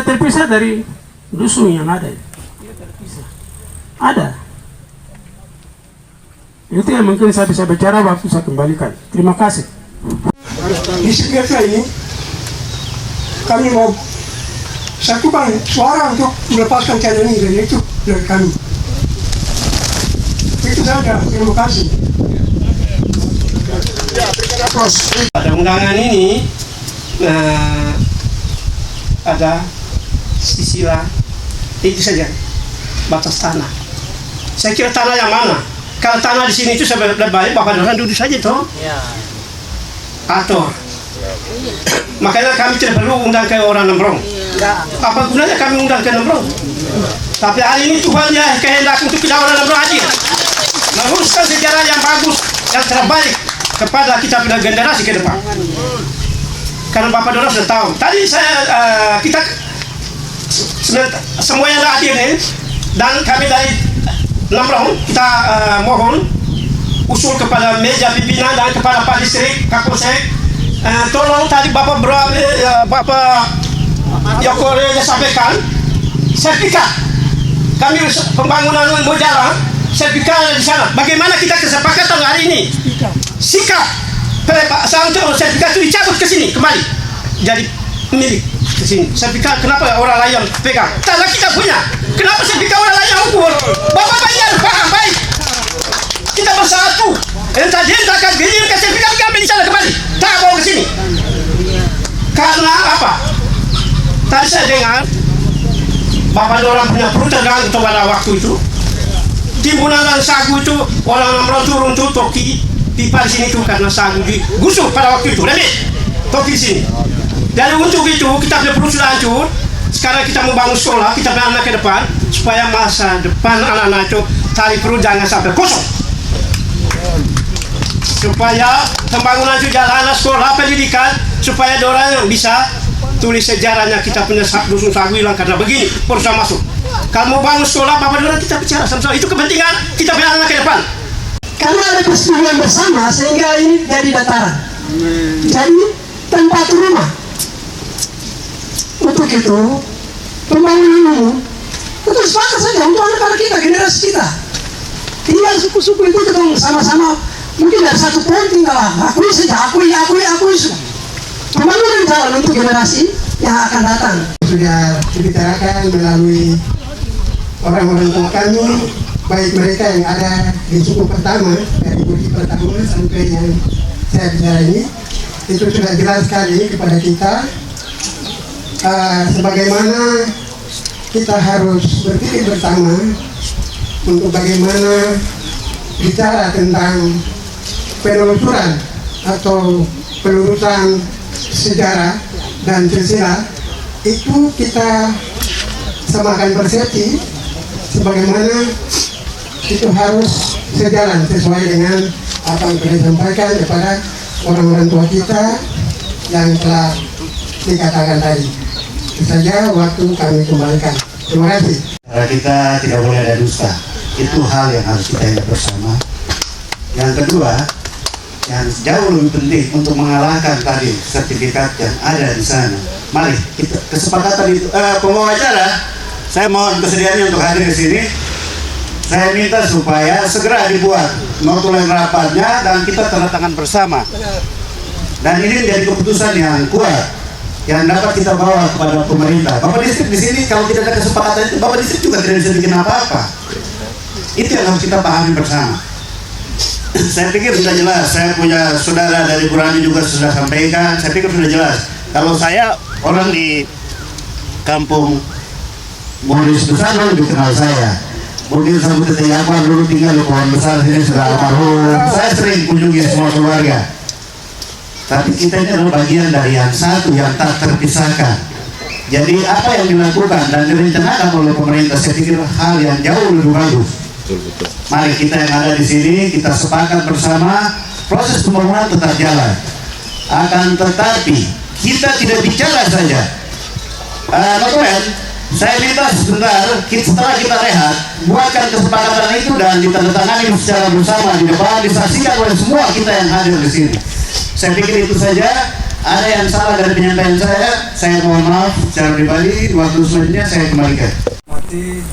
terpisah dari dusun yang ada. Tidak terpisah. Ada. Itu yang mungkin saya bisa bicara waktu saya kembalikan. Terima kasih. Di sekitar ini kami mau satukan suara untuk melepaskan channel ini dari itu dari kami. Itu saja. Terima kasih. Pada undangan ini ada sisila itu saja batas tanah. Saya kira tanah yang mana? Kalau tanah di sini itu lebih baik Bapak Doran duduk saja toh. Atur. Makanya kami tidak perlu undang ke orang Nembrong. Apa gunanya kami undang ke Nembrong? Tapi hari ini Tuhan ya kehendak untuk kita orang Nembrong hadir, meluruskan sejarah yang bagus, yang terbaik kepada kita punya generasi ke depan. Karena Bapak Doran sudah tahu. Tadi kita semua yang hadir ini, dan kami dari Nembrong kita mohon usul kepada meja pimpinan dan kepada Pak Distrik Kapolsek, tolong tadi Bapak Yoko sampaikan sertifikat kami pembangunan mau jalan, sertifikat ada di sana. Bagaimana kita kesepakatan hari ini sikap untuk sertifikat itu dicabut ke sini kembali jadi milik ke sini. Sertifikat kenapa orang lain yang pegang? Tanah kita punya. Kenapa sertifikat orang lain yang ukur? Bapak bayar paham baik. Kita bersatu. Entah kan gini ke sertifikat kami di sana kembali. Tak bawa ke sini. Karena apa? Tadi saya dengar Bapak Doran punya perut terganggu pada waktu itu. Timbunan dan sagu itu orang Nembrong turun tuh toki pipa di sini tuh karena sagu digusur pada waktu itu. Lebih toki di sini. Dan untuk itu kita punya perut sudah hancur. Sekarang kita mau bangun sekolah, kita punya anak ke depan supaya masa depan anak-anak itu tali perut jangan sampai kosong. Supaya pembangunan itu jalan, sekolah, pendidikan, supaya orang yang bisa tulis sejarahnya kita punya dusun sagu hilang karena begini perusahaan masuk. Kalau mau bangun sekolah, Bapak Doran kita bicara sama-sama. Itu kepentingan kita punya anak ke depan. Karena ada persetujuan bersama sehingga ini jadi dataran. Jadi tempat rumah. Untuk itu pembangunan umum itu sepakat saja untuk anak-anak kita, generasi kita. Tinggal suku-suku itu kita sama-sama mungkin dari satu poin tinggal akui saja, akui sudah. Pembangunan jalan untuk generasi yang akan datang. Sudah dibicarakan melalui orang-orang tua kami, baik mereka yang ada di suku pertama, dari budi pertama sampai yang saya bicara ini, itu sudah jelas sekali kepada kita sebagaimana kita harus berpikir bersama untuk bagaimana bicara tentang penelusuran atau pelurusan sejarah dan silsilah itu kita samakan persepsi sebagaimana itu harus sejalan sesuai dengan apa yang kita sampaikan kepada orang-orang tua kita yang telah dikatakan tadi. Itu saja waktu kami kembalikan. Terima kasih. Kita tidak boleh ada dusta. Itu hal yang harus kita ingat bersama. Yang kedua, yang jauh lebih penting untuk mengalahkan tadi sertifikat yang ada di sana. Mari kita kesepakatan itu. Pembawa acara, saya mohon kesediaannya untuk hadir di sini. Saya minta supaya segera dibuat notulen rapatnya dan kita tanda tangan bersama. Dan ini menjadi keputusan yang kuat yang dapat kita bawa kepada pemerintah. Bapak Distrik di sini kalau tidak ada kesepakatan itu, Bapak Distrik juga tidak bisa bikin apa-apa. Itu yang harus kita pahami bersama. Saya pikir sudah jelas. Saya punya saudara dari Burani juga sudah sampaikan. Saya pikir sudah jelas. Kalau saya orang di kampung Boris Besar lebih kenal saya. Mungkin sampai Tetiapa dulu tinggal di Pohon Besar sini sudah almarhum. Saya sering kunjungi semua keluarga. Tapi kita ini adalah bagian dari yang satu yang tak terpisahkan. Jadi apa yang dilakukan dan direncanakan oleh pemerintah saya pikir hal yang jauh lebih bagus. Mari kita yang ada di sini kita sepakat bersama proses pembangunan tetap jalan. Akan tetapi kita tidak bicara saja. Notulen, saya minta sebentar setelah kita rehat buatkan kesepakatan itu dan ditandatangani secara bersama di depan disaksikan oleh semua kita yang hadir di sini. Saya pikir itu saja. Ada yang salah dari penyampaian saya mohon maaf secara pribadi. Waktu selanjutnya saya kembalikan. Mati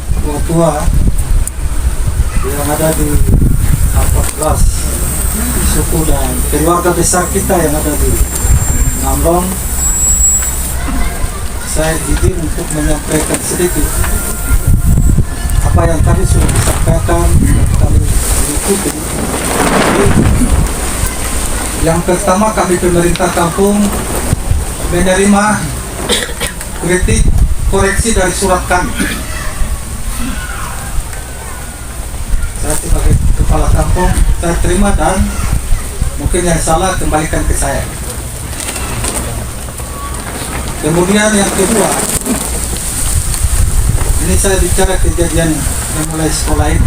tua yang ada di 14 suku dan keluarga besar kita yang ada di Nembrong, saya didik untuk menyampaikan sedikit apa yang tadi sudah disampaikan, kami mengikuti. Yang pertama, kami pemerintah kampung menerima kritik koreksi dari surat kami. Saya sebagai kepala kampung, saya terima dan mungkin yang salah kembalikan ke saya. Kemudian yang kedua, ini saya bicara kejadian yang mulai sekolah ini,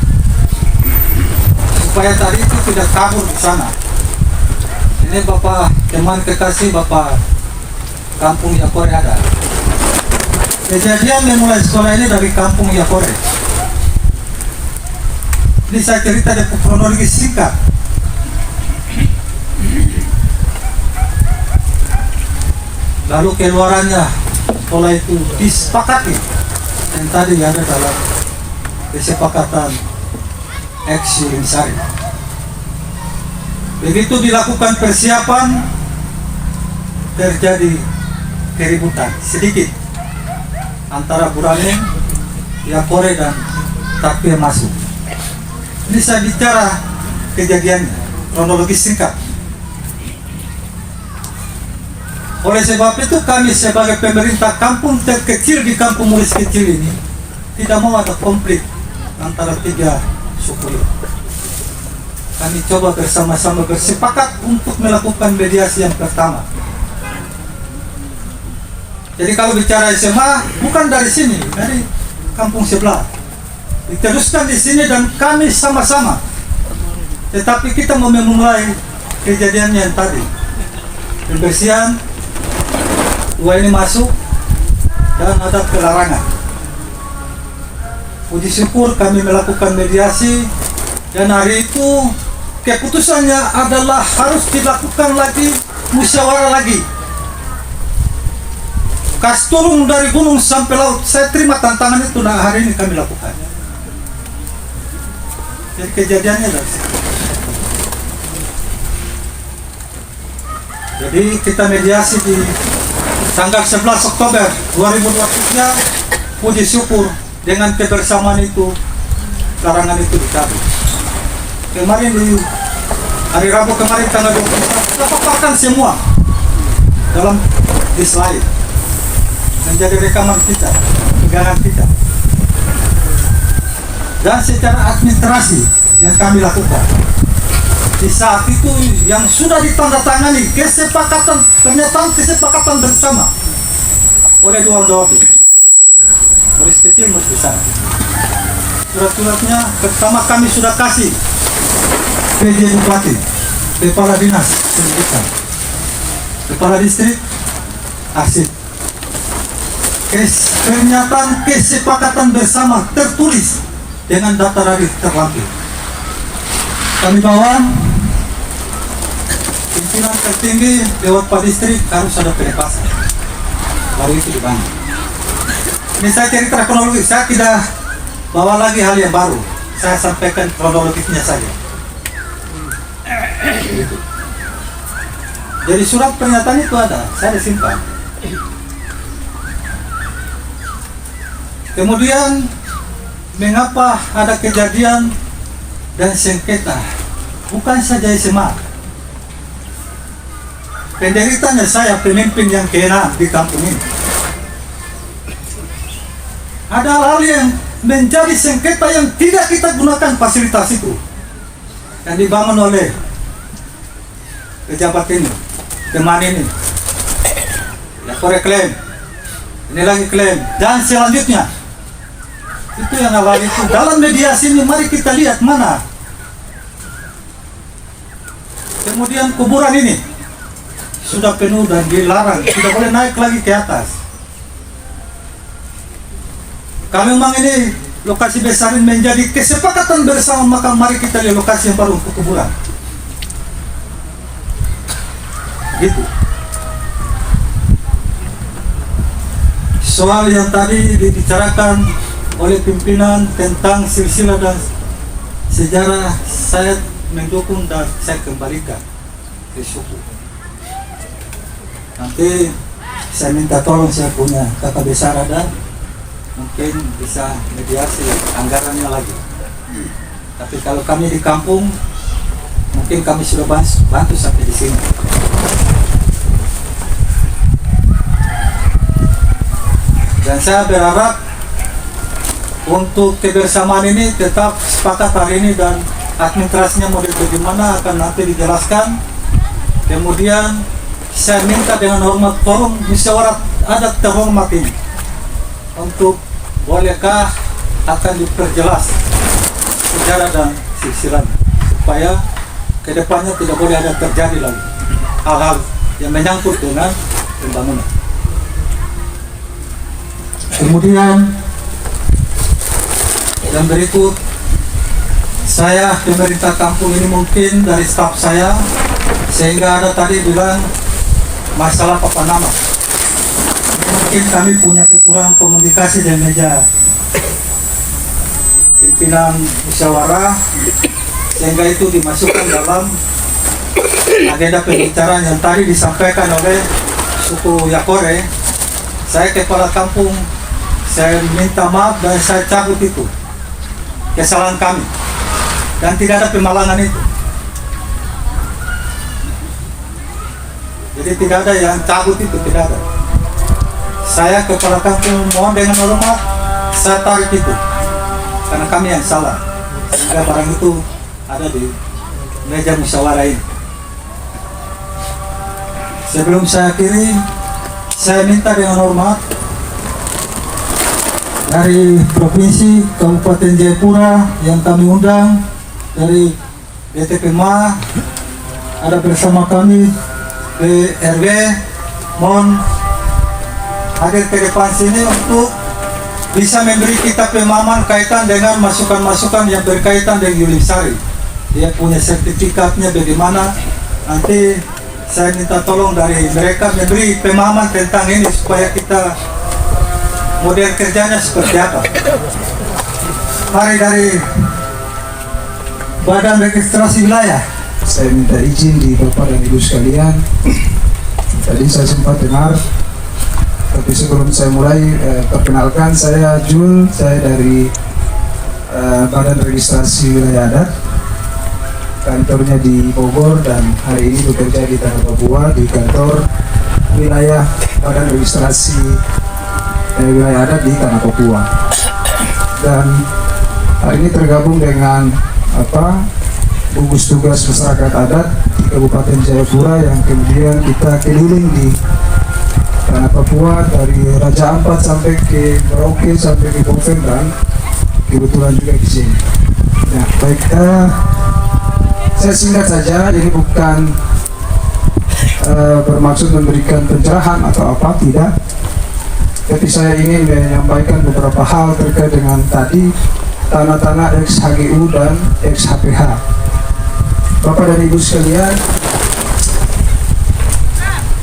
supaya tadi itu tidak kabur di sana. Ini Bapak teman kekasih Bapak Kampung Yakore ada. Kejadian yang mulai sekolah ini dari Kampung Yakore. Ini saya cerita dari kronologi singkat. Lalu keluarannya sekolah itu disepakati yang tadi ada dalam kesepakatan X-Sari. Begitu dilakukan persiapan, terjadi keributan sedikit antara Buraling, Yakore dan Takbir masuk. Ini saya bicara kejadiannya, kronologi singkat. Oleh sebab itu kami sebagai pemerintah kampung terkecil di Kampung Mulis kecil ini tidak mau ada konflik antara tiga suku ini. Kami coba bersama-sama bersepakat untuk melakukan mediasi yang pertama. Jadi kalau bicara SMA bukan dari sini, dari kampung sebelah. Diteruskan di sini dan kami sama-sama. Tetapi kita mau memulai kejadiannya yang tadi. Pembersihan, dua ini masuk dan ada pelarangan. Puji syukur kami melakukan mediasi dan hari itu keputusannya adalah harus dilakukan lagi musyawarah lagi. Kas turun dari gunung sampai laut. Saya terima tantangan itu, nah hari ini kami lakukan. Jadi kejadiannya dari situ. Jadi kita mediasi di tanggal 11 Oktober 2023. Puji syukur dengan kebersamaan itu larangan itu dicabut. Kemarin di hari Rabu kemarin tanggal 21 kita paparkan semua dalam di slide menjadi rekaman kita, pegangan kita. Dan secara administrasi yang kami lakukan di saat itu yang sudah ditandatangani kesepakatan, pernyataan kesepakatan bersama oleh dua Ondoapi, Mulis kecil, Mulis besar. Surat-suratnya pertama kami sudah kasih PJ Bupati, Kepala Dinas Pendidikan, Kepala Distrik, Arsip. Pernyataan kesepakatan bersama tertulis dengan data tarif terlampir. Kami bawa pimpinan tertinggi lewat Pak Distrik harus ada pelepasan, baru itu dibangun. Ini saya cerita kronologi, saya tidak bawa lagi hal yang baru, saya sampaikan kronologisnya saja. Jadi surat pernyataan itu ada, saya simpan. Kemudian mengapa ada kejadian dan sengketa? Bukan saja SMA. Penderitanya saya pemimpin yang keenam di kampung ini. Ada hal yang menjadi sengketa yang tidak kita gunakan fasilitas itu yang dibangun oleh pejabat ini, teman ini. Yakore klaim, ini lagi klaim, dan selanjutnya itu yang awal itu dalam mediasi ini mari kita lihat mana. Kemudian kuburan ini sudah penuh dan dilarang, tidak boleh naik lagi ke atas. Kami memang ini lokasi besar ini menjadi kesepakatan bersama, maka mari kita lihat lokasi yang baru untuk kuburan. Gitu. Soal yang tadi dibicarakan oleh pimpinan tentang silsilah dan sejarah, saya mendukung dan saya kembalikan ke suku. Nanti saya minta tolong, saya punya kakak besar ada, mungkin bisa mediasi anggarannya lagi. Tapi kalau kami di kampung, mungkin kami sudah bantu sampai di sini. Dan saya berharap untuk kebersamaan ini tetap sepakat hari ini dan administrasinya model bagaimana akan nanti dijelaskan. Kemudian saya minta dengan hormat forum musyawarah adat terhormat ini untuk bolehkah akan diperjelas sejarah dan silsilahnya supaya kedepannya tidak boleh ada terjadi lagi hal-hal yang menyangkut dengan pembangunan. Kemudian yang berikut, saya pemerintah kampung ini mungkin dari staf saya, sehingga ada tadi bilang masalah papan nama. Mungkin kami punya kekurangan komunikasi dan meja pimpinan musyawarah, sehingga itu dimasukkan dalam agenda pembicaraan yang tadi disampaikan oleh suku Yakore. Saya kepala kampung, saya minta maaf dan saya cabut itu kesalahan kami, dan tidak ada pemalangan itu. Jadi tidak ada yang cabut itu, tidak ada. Saya kepala kampung mohon dengan hormat, saya tarik itu karena kami yang salah, sehingga barang itu ada di meja musyawarah ini. Sebelum saya akhiri, saya minta dengan hormat dari Provinsi Kabupaten Jayapura yang kami undang, dari BTP MA, ada bersama kami PRW, mohon hadir ke depan sini untuk bisa memberi kita pemahaman kaitan dengan masukan-masukan yang berkaitan dengan Yuli Sari. Dia punya sertifikatnya bagaimana, nanti saya minta tolong dari mereka memberi pemahaman tentang ini supaya kita model kerjanya seperti apa. Mari dari Badan Registrasi Wilayah. Saya minta izin di Bapak dan Ibu sekalian. Tadi saya sempat dengar, tapi sebelum saya mulai perkenalkan, saya Jul, saya dari Badan Registrasi Wilayah Adat, kantornya di Bogor, dan hari ini bekerja di Tanah Papua di kantor wilayah Badan Registrasi Wilayah Adat di Tanah Papua. Dan hari ini tergabung dengan gugus tugas masyarakat adat di Kabupaten Jayapura yang kemudian kita keliling di Tanah Papua dari Raja Ampat sampai ke Merauke sampai ke Boven, dan kebetulan juga di sini. Nah, baik, saya singkat saja, ini bukan bermaksud memberikan pencerahan atau apa, tidak. Tapi saya ingin menyampaikan beberapa hal terkait dengan tadi tanah-tanah ex-HGU dan ex-HPH. Bapak dan Ibu sekalian,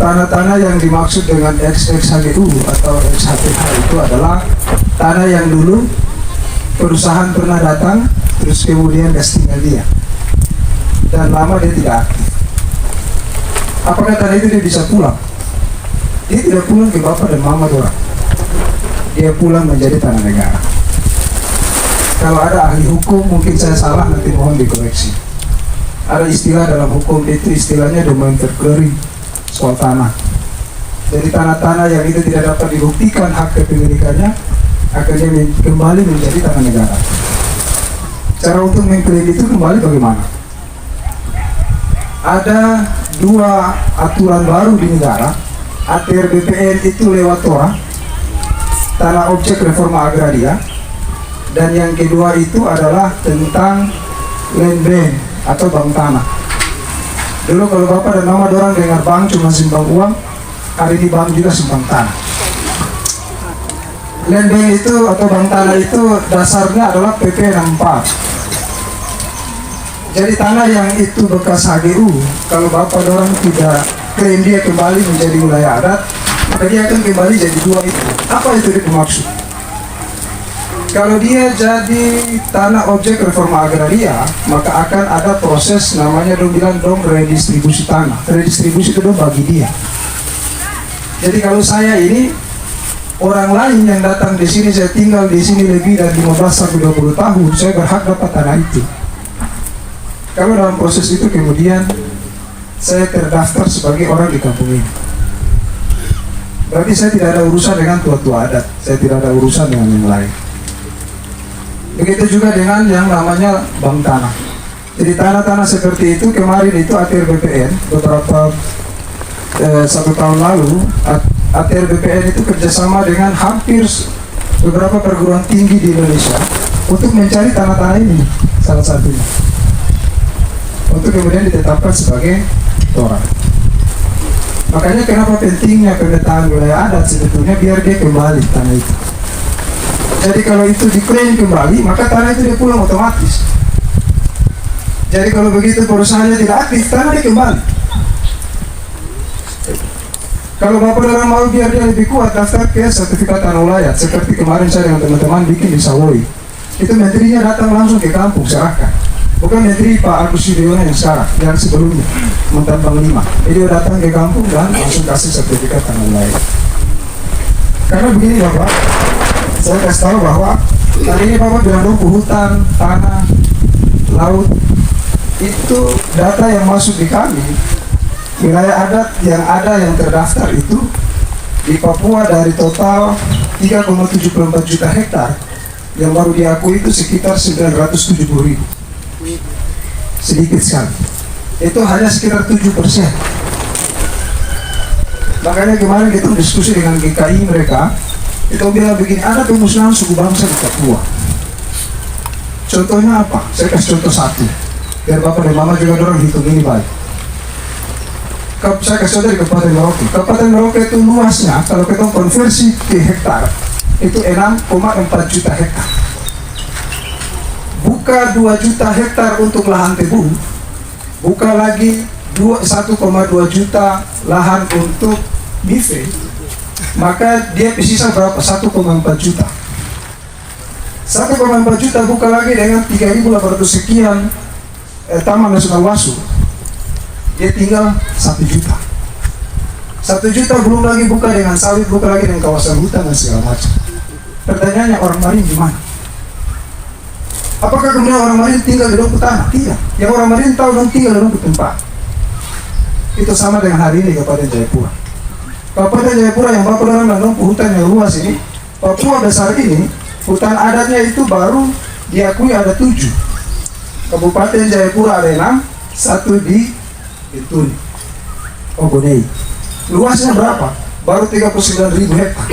tanah-tanah yang dimaksud dengan ex-HGU atau ex-HPH itu adalah tanah yang dulu perusahaan pernah datang, terus kemudian gas tinggal dia, dan lama dia tidak aktif. Apakah tanah itu dia bisa pulang? Dia tidak pulang ke bapak dan mama orang. Dia pulang menjadi tanah negara. Kalau ada ahli hukum, mungkin saya salah, nanti mohon dikoreksi. Ada istilah dalam hukum itu, istilahnya domain terkering soal tanah. Jadi tanah-tanah yang itu tidak dapat dibuktikan hak kepemilikannya, akhirnya kembali menjadi tanah negara. Cara untuk mengklaim itu kembali bagaimana? Ada dua aturan baru di negara. ATR BPN itu lewat Torah, tanah objek reforma agraria, dan yang kedua itu adalah tentang land bank atau bank tanah. Dulu kalau bapak dan mama dorang dengar bank cuma simbang uang, hari ini bank juga simbang tanah. Land bank itu atau bank tanah itu dasarnya adalah PP 64. Jadi tanah yang itu bekas HGU, kalau bapak dorang tidak klaim dia kembali menjadi wilayah adat, maka dia akan kembali jadi dua itu. Apa itu dimaksud? Kalau dia jadi tanah objek reforma agraria, maka akan ada proses namanya bilang redistribusi tanah. Redistribusi itu bagi dia. Jadi kalau saya ini orang lain yang datang di sini, saya tinggal di sini lebih dari 15 sampai 20 tahun, saya berhak dapat tanah itu. Kalau dalam proses itu kemudian saya terdaftar sebagai orang di kampung ini, berarti saya tidak ada urusan dengan tua-tua adat, saya tidak ada urusan dengan yang lain. Begitu juga dengan yang namanya bank tanah. Jadi tanah-tanah seperti itu kemarin itu ATR BPN beberapa 1 tahun lalu ATR BPN itu kerjasama dengan hampir beberapa perguruan tinggi di Indonesia untuk mencari tanah-tanah ini, salah satunya untuk kemudian ditetapkan sebagai toran. Makanya kenapa pentingnya pemetaan wilayah adat sebetulnya, biar dia kembali tanah itu. Jadi kalau itu diklaim kembali, maka tanah itu dia pulang otomatis. Jadi kalau begitu perusahaannya tidak aktif, tanah dia kembali. Kalau Bapak orang mau biar dia lebih kuat, daftar ke sertifikat tanah wilayah. Seperti kemarin saya dengan teman-teman bikin di Sawoi. Itu menterinya datang langsung ke kampung, serahkan. Bukan menteri Pak Agus Yudhoyono yang sekarang, yang sebelumnya, mantan Panglima. Dia datang ke kampung dan langsung kasih sertifikat tanah wilayah. Karena begini Bapak, saya kasih tahu bahwa kali ini Bapak bilang dulu hutan, tanah, laut, itu data yang masuk di kami. Wilayah adat yang ada yang terdaftar itu di Papua dari total 3,74 juta hektar yang baru diakui itu sekitar 970.000. Sedikit sekali. Itu hanya sekitar 7%. Makanya kemarin kita diskusi dengan GKI mereka, itu bilang begini, ada pemusnahan suku bangsa di Papua. Contohnya apa? Saya kasih contoh satu, biar Bapak dan Mama juga dorong hitung ini baik. Saya kasih contoh di Kabupaten Merauke. Kabupaten Merauke itu luasnya, kalau kita konversi ke hektar, itu 6,4 juta hektar. Buka 2 juta hektar untuk lahan tebu, buka lagi 1,2 juta lahan untuk bife, maka dia sisa berapa? 1,4 juta. 1,4 juta buka lagi dengan 3.800 sekian Taman Nasional Wasu, dia tinggal 1 juta. 1 juta belum lagi buka dengan sawit, buka lagi dengan kawasan hutan dan segala macam. Pertanyaannya, orang Marin di mana? Apakah kemudian orang Marin tinggal di rumput tanah? Tidak. Yang orang Marin tahu dong tinggal di rumput tempat. Itu sama dengan hari ini Kabupaten Jayapura. Kabupaten Jayapura yang Bapak orang dan hutan yang luas ini, Papua besar ini, hutan adatnya itu baru diakui ada 7. Kabupaten Jayapura ada 6, 1 di Bintuni, Ogonei. Luasnya berapa? Baru 39.000 hektar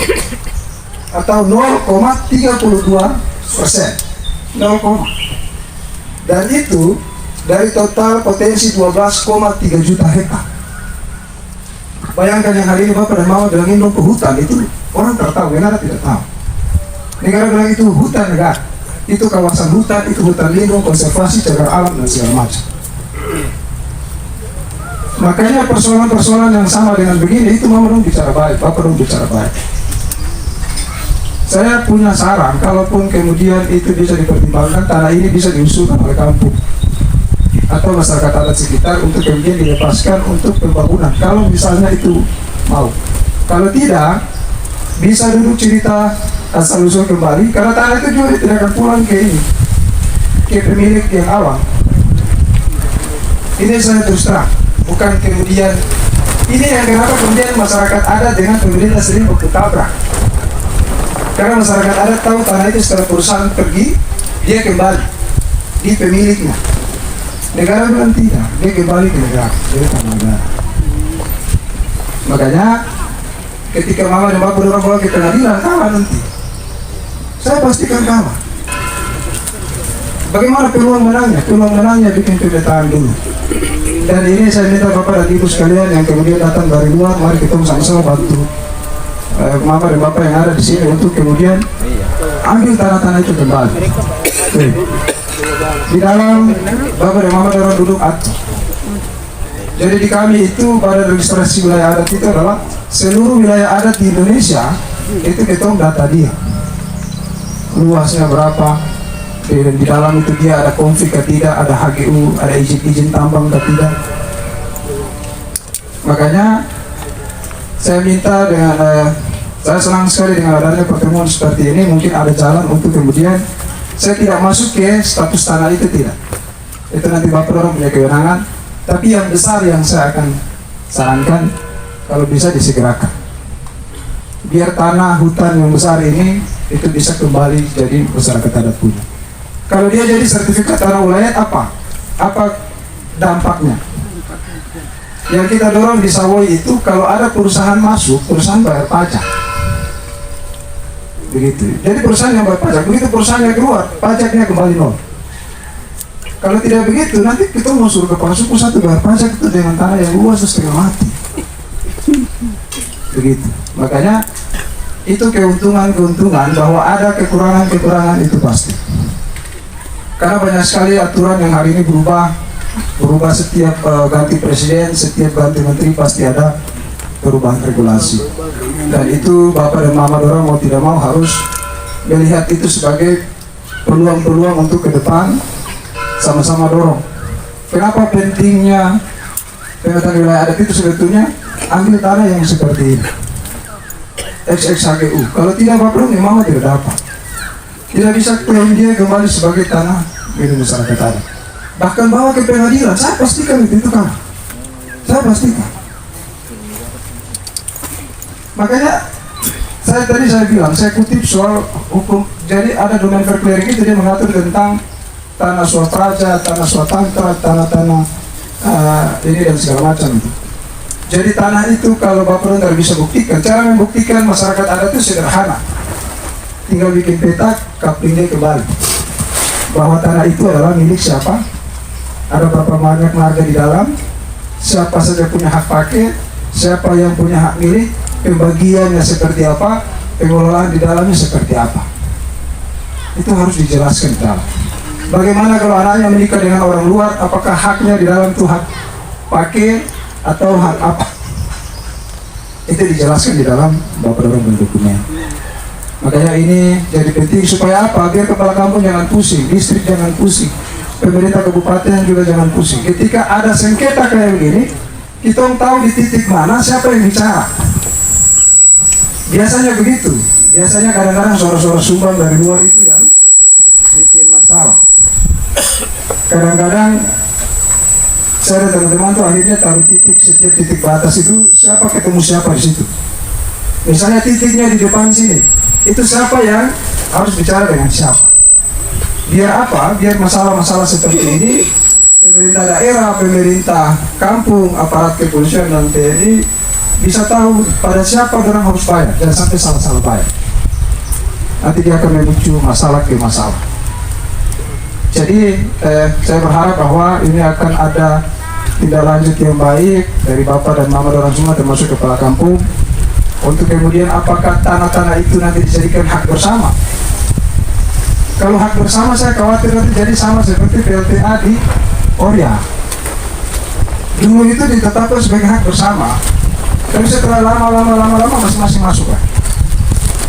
atau 0,32%. 0, dan itu dari total potensi 12,3 juta hektar. Bayangkan yang hari ini Bapak dan Mama bilang ini ke hutan, itu orang tertahu, negara tidak tahu. Negara bilang itu hutan negara, itu kawasan hutan, itu hutan lindung, konservasi, cagar alam dan segala macam. Makanya persoalan-persoalan yang sama dengan begini itu Mama dong bicara baik, Bapak dong bicara baik. Saya punya saran, kalaupun kemudian itu bisa dipertimbangkan, tanah ini bisa diusulkan oleh kampung atau masyarakat adat sekitar untuk kemudian dilepaskan untuk pembangunan. Kalau misalnya itu mau, kalau tidak, bisa dulu cerita asal usul kembali, karena tanah itu juga tidak akan pulang ke ini, ke pemilik yang awal. Ini saya terus terang, bukan kemudian ini yang kenapa kemudian masyarakat adat dengan pemerintah sering berketabrak. Karena masyarakat adat tahu tanah itu setelah perusahaan pergi, dia kembali di pemiliknya. Negara bilang tidak, dia kembali ke negara, jadi tanah negara. Makanya ketika Mama dan Bapak dorong bawa ke pengadilan, kalah nanti. Saya pastikan kalah. Bagaimana peluang menangnya? Peluang menangnya bikin pemetaan dulu. Dan ini saya minta Bapak dan Ibu sekalian yang kemudian datang dari luar, mari kita sama-sama bantu Mama dan Bapak yang ada di sini untuk kemudian ambil tanah-tanah itu kembali. Di dalam Bapak dan Mama orang duduk atur. Jadi di kami itu pada registrasi wilayah adat itu adalah seluruh wilayah adat di Indonesia itu kita data dia. Luasnya berapa? Di dalam itu dia ada konflik atau tidak, ada HGU, ada izin tambang atau tidak. Makanya saya minta dengan saya senang sekali dengan adanya pertemuan seperti ini. Mungkin ada jalan untuk kemudian saya tidak masuk ke status tanah itu, tidak. Itu nanti Bapak orang punya kewenangan. Tapi yang besar yang saya akan sarankan kalau bisa disegerakan. Biar tanah hutan yang besar ini itu bisa kembali jadi masyarakat adat punya. Kalau dia jadi sertifikat tanah wilayah apa? apa dampaknya? Yang kita dorong di Sawoi itu kalau ada perusahaan masuk, perusahaan bayar pajak. Begitu. Jadi perusahaan yang bayar pajak, begitu perusahaannya keluar, pajaknya kembali nol. Kalau tidak begitu, nanti kita mau suruh kepala suku satu bayar pajak itu dengan tanah yang luas setengah mati. Begitu. Makanya itu keuntungan-keuntungan bahwa ada kekurangan-kekurangan itu pasti. Karena banyak sekali aturan yang hari ini berubah setiap ganti presiden, setiap ganti menteri pasti ada perubahan regulasi. Dan itu Bapak dan Mama dorong mau tidak mau harus melihat itu sebagai peluang-peluang untuk ke depan, sama-sama dorong. Kenapa pentingnya pemetaan wilayah adat itu sebetulnya ambil tanah yang seperti ini, XXHGU. Kalau tidak Bapak dan Mama tidak dapat. Tidak bisa klaim dia kembali sebagai tanah milik masyarakat adat. Bahkan bawa ke pengadilan, saya pastikan itu kan. Saya pastikan. Makanya saya bilang, saya kutip soal hukum. Jadi ada domain verclaring itu dia mengatur tentang tanah swapraja, tanah swatangka, tanah-tanah ini dan segala macam itu. Jadi tanah itu kalau Bapak tidak bisa buktikan, cara membuktikan masyarakat adat itu sederhana. Tinggal bikin peta, kaplingnya kembali bahwa tanah itu adalah milik siapa, ada berapa banyak marga di dalam, siapa saja punya hak pakai, siapa yang punya hak milik, pembagiannya seperti apa, pengelolaan di dalamnya seperti apa. Itu harus dijelaskan di dalam. Bagaimana kalau anaknya menikah dengan orang luar, apakah haknya di dalam itu hak pakai atau hak apa? Itu dijelaskan di dalam Bapak dorong dokumen. Makanya ini jadi penting supaya apa? Biar kepala kampung jangan pusing, distrik jangan pusing, pemerintah kabupaten juga jangan pusing. Ketika ada sengketa kayak begini, kita tahu di titik mana siapa yang bicara. Biasanya begitu. Biasanya kadang-kadang suara-suara sumbang dari luar itu yang bikin masalah. Kadang-kadang saya dan teman-teman tuh akhirnya taruh titik, setiap titik batas itu siapa ketemu siapa di situ. Misalnya titiknya di depan sini, itu siapa yang harus bicara dengan siapa. Biar apa? Biar masalah-masalah seperti ini pemerintah daerah, pemerintah kampung, aparat kepolisian dan TNI bisa tahu pada siapa orang harus bayar, jangan sampai salah-salah bayar. Nanti dia akan memicu masalah ke masalah. Jadi saya berharap bahwa ini akan ada tindak lanjut yang baik dari Bapak dan Mama orang semua termasuk kepala kampung untuk kemudian apakah tanah-tanah itu nanti dijadikan hak bersama. Kalau hak bersama saya khawatir nanti jadi sama seperti PLTA di Oria. Dulu itu ditetapkan sebagai hak bersama, tapi setelah lama masing-masing masuk kan.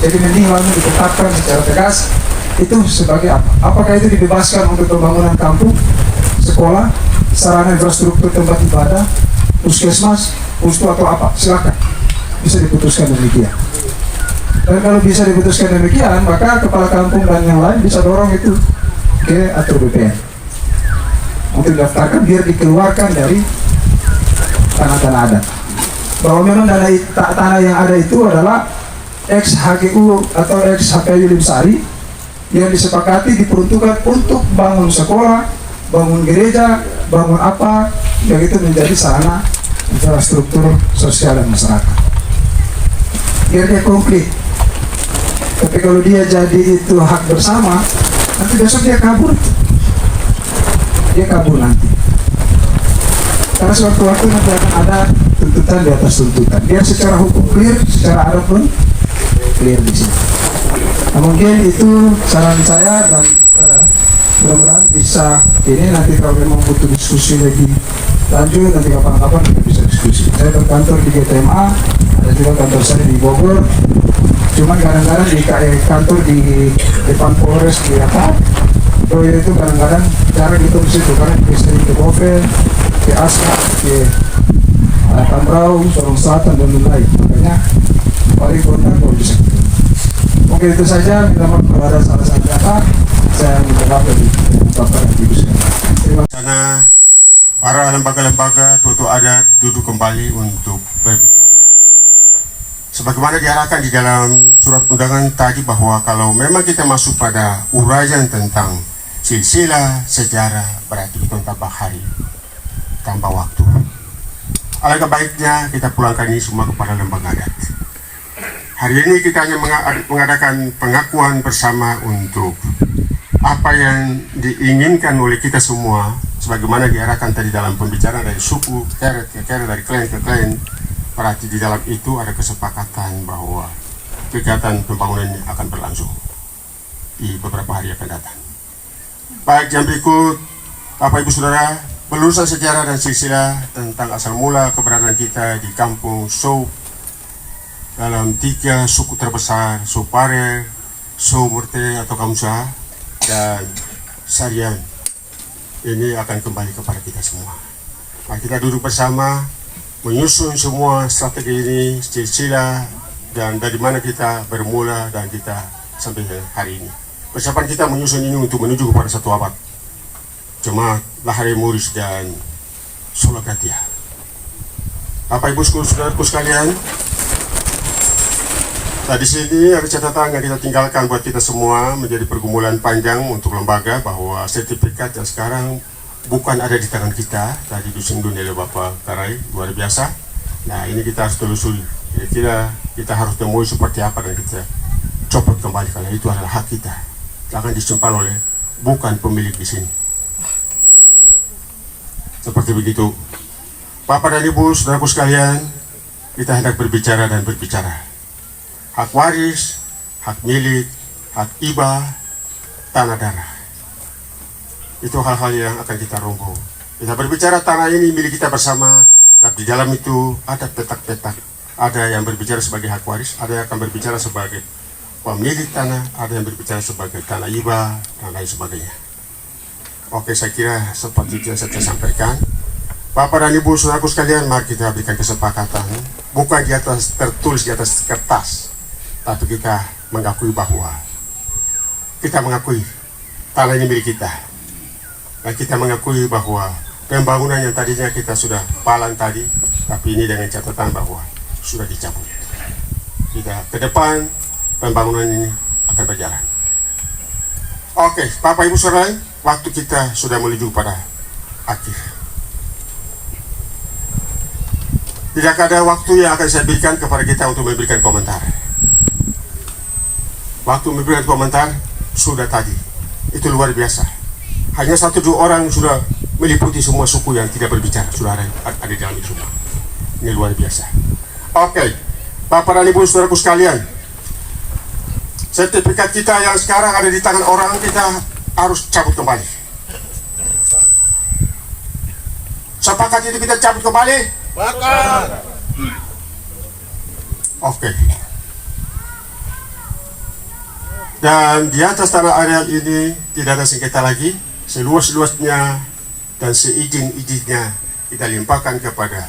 Jadi mending langsung ditetapkan secara tegas itu sebagai apa? Apakah itu dibebaskan untuk pembangunan kampung, sekolah, sarana infrastruktur tempat ibadah, puskesmas, pustu atau apa? Silakan, bisa diputuskan demikian. Dan kalau bisa diputuskan demikian, maka kepala kampung dan yang lain bisa dorong itu ke atur BPN untuk didaftarkan biar dikeluarkan dari tanah-tanah adat. Bahwa memang tanah yang ada itu adalah ex-HGU atau ex-HPU Limsari yang disepakati diperuntukkan untuk bangun sekolah, bangun gereja, bangun apa, yang itu menjadi sarana infrastruktur sosial dan masyarakat. Biar dia komplit. Tapi kalau dia jadi itu hak bersama, nanti besok dia kabur. Dia kabur nanti. Karena sewaktu-waktu nanti akan ada tuntutan di atas tuntutan. Biar secara hukum clear, secara adat pun clear di sini. Nah, mungkin itu saran saya dan mudah-mudahan bisa ini nanti kalau memang butuh diskusi lebih lanjut nanti kapan-kapan kita bisa diskusi. Saya berkantor di GTMA, ada juga kantor saya di Bogor. Cuman kadang-kadang di kantor di depan Polres di apa, itu kadang-kadang jarang gitu di situ karena bisa ke Boven, ke Asma, ke Tambrau, Sorong Selatan dan lain-lain. Makanya paling kota kalau bisa. Oke, itu saja. Minta maaf kalau ada salah-salah kata. Saya minta maaf dari Bapak dan Ibu sekalian. Terima kasih. Karena para lembaga-lembaga Toto Adat duduk kembali untuk berbicara. Sebagaimana diarahkan di dalam surat undangan tadi bahwa kalau memang kita masuk pada uraian tentang silsilah sejarah berarti kita tambah hari, tambah waktu. Alangkah baiknya kita pulangkan ini semua kepada lembaga adat. Hari ini kita hanya mengadakan pengakuan bersama untuk apa yang diinginkan oleh kita semua, sebagaimana diarahkan tadi dalam pembicaraan dari suku keret ke keret, dari klan ke klan. Berarti di dalam itu ada kesepakatan bahwa kegiatan pembangunan ini akan berlangsung di beberapa hari akan datang. Baik, yang berikut, Bapak Ibu Saudara, penelusuran sejarah dan silsilah tentang asal mula keberadaan kita di kampung Sou dalam 3 suku terbesar, Sou Pare, Sou Murte atau Kamsa, dan Sarian. Ini akan kembali kepada kita semua. Nah, kita duduk bersama, menyusun semua strategi ini, silsilah, dan dari mana kita bermula dan kita sampai hari ini. Persiapan kita menyusun ini untuk menuju kepada 1 abad Jemaat Lahare Muris dan Sulawgatia. Bapak Ibu Saudaraku sekalian, nah di sini ada catatan yang kita tinggalkan buat kita semua menjadi pergumulan panjang untuk lembaga, bahwa sertifikat yang sekarang bukan ada di tangan kita, tadi disinggung oleh Bapak Karai, luar biasa. Nah, ini kita harus telusuri. Kira-kira kita harus temui seperti apa dan kita copot kembali, karena itu adalah hak kita. Akan disimpan oleh bukan pemilik di sini. Seperti begitu. Bapak dan Ibu, saudaraku sekalian, kita hendak berbicara dan berbicara. Hak waris, hak milik, hak hibah, tanah darah. Itu hal-hal yang akan kita rombong. Kita berbicara tanah ini milik kita bersama, tapi di dalam itu ada petak-petak. Ada yang berbicara sebagai hak waris, ada yang akan berbicara sebagai pemilik tanah, ada yang berbicara sebagai tanah hibah, dan lain sebagainya. Oke, saya kira seperti itu yang saya sampaikan. Bapak dan Ibu saudaraku sekalian, mari kita berikan kesepakatan, bukan di atas tertulis di atas kertas, tapi kita mengakui bahwa kita mengakui tanah ini milik kita. Dan kita mengakui bahwa pembangunan yang tadinya kita sudah palang tadi, tapi ini dengan catatan bahwa sudah dicabut. Kita ke depan, pembangunan ini akan berjalan. Oke, Bapak Ibu Saudara, waktu kita sudah menuju pada akhir. Tidak ada waktu yang akan saya berikan kepada kita untuk memberikan komentar. Waktu memberikan komentar sudah tadi, itu luar biasa. Hanya 1-2 orang sudah meliputi semua suku yang tidak berbicara, sudah ada di dalam itu semua. Ini luar biasa. Oke, Bapak dan Ibu saudaraku sekalian, sertifikat kita yang sekarang ada di tangan orang, kita harus cabut kembali. Sepakat itu kita cabut kembali? Sepakat. Oke. Dan di atas tanah areal ini tidak ada sengketa lagi. Seluas-luasnya dan seizin-izinnya kita limpahkan kepada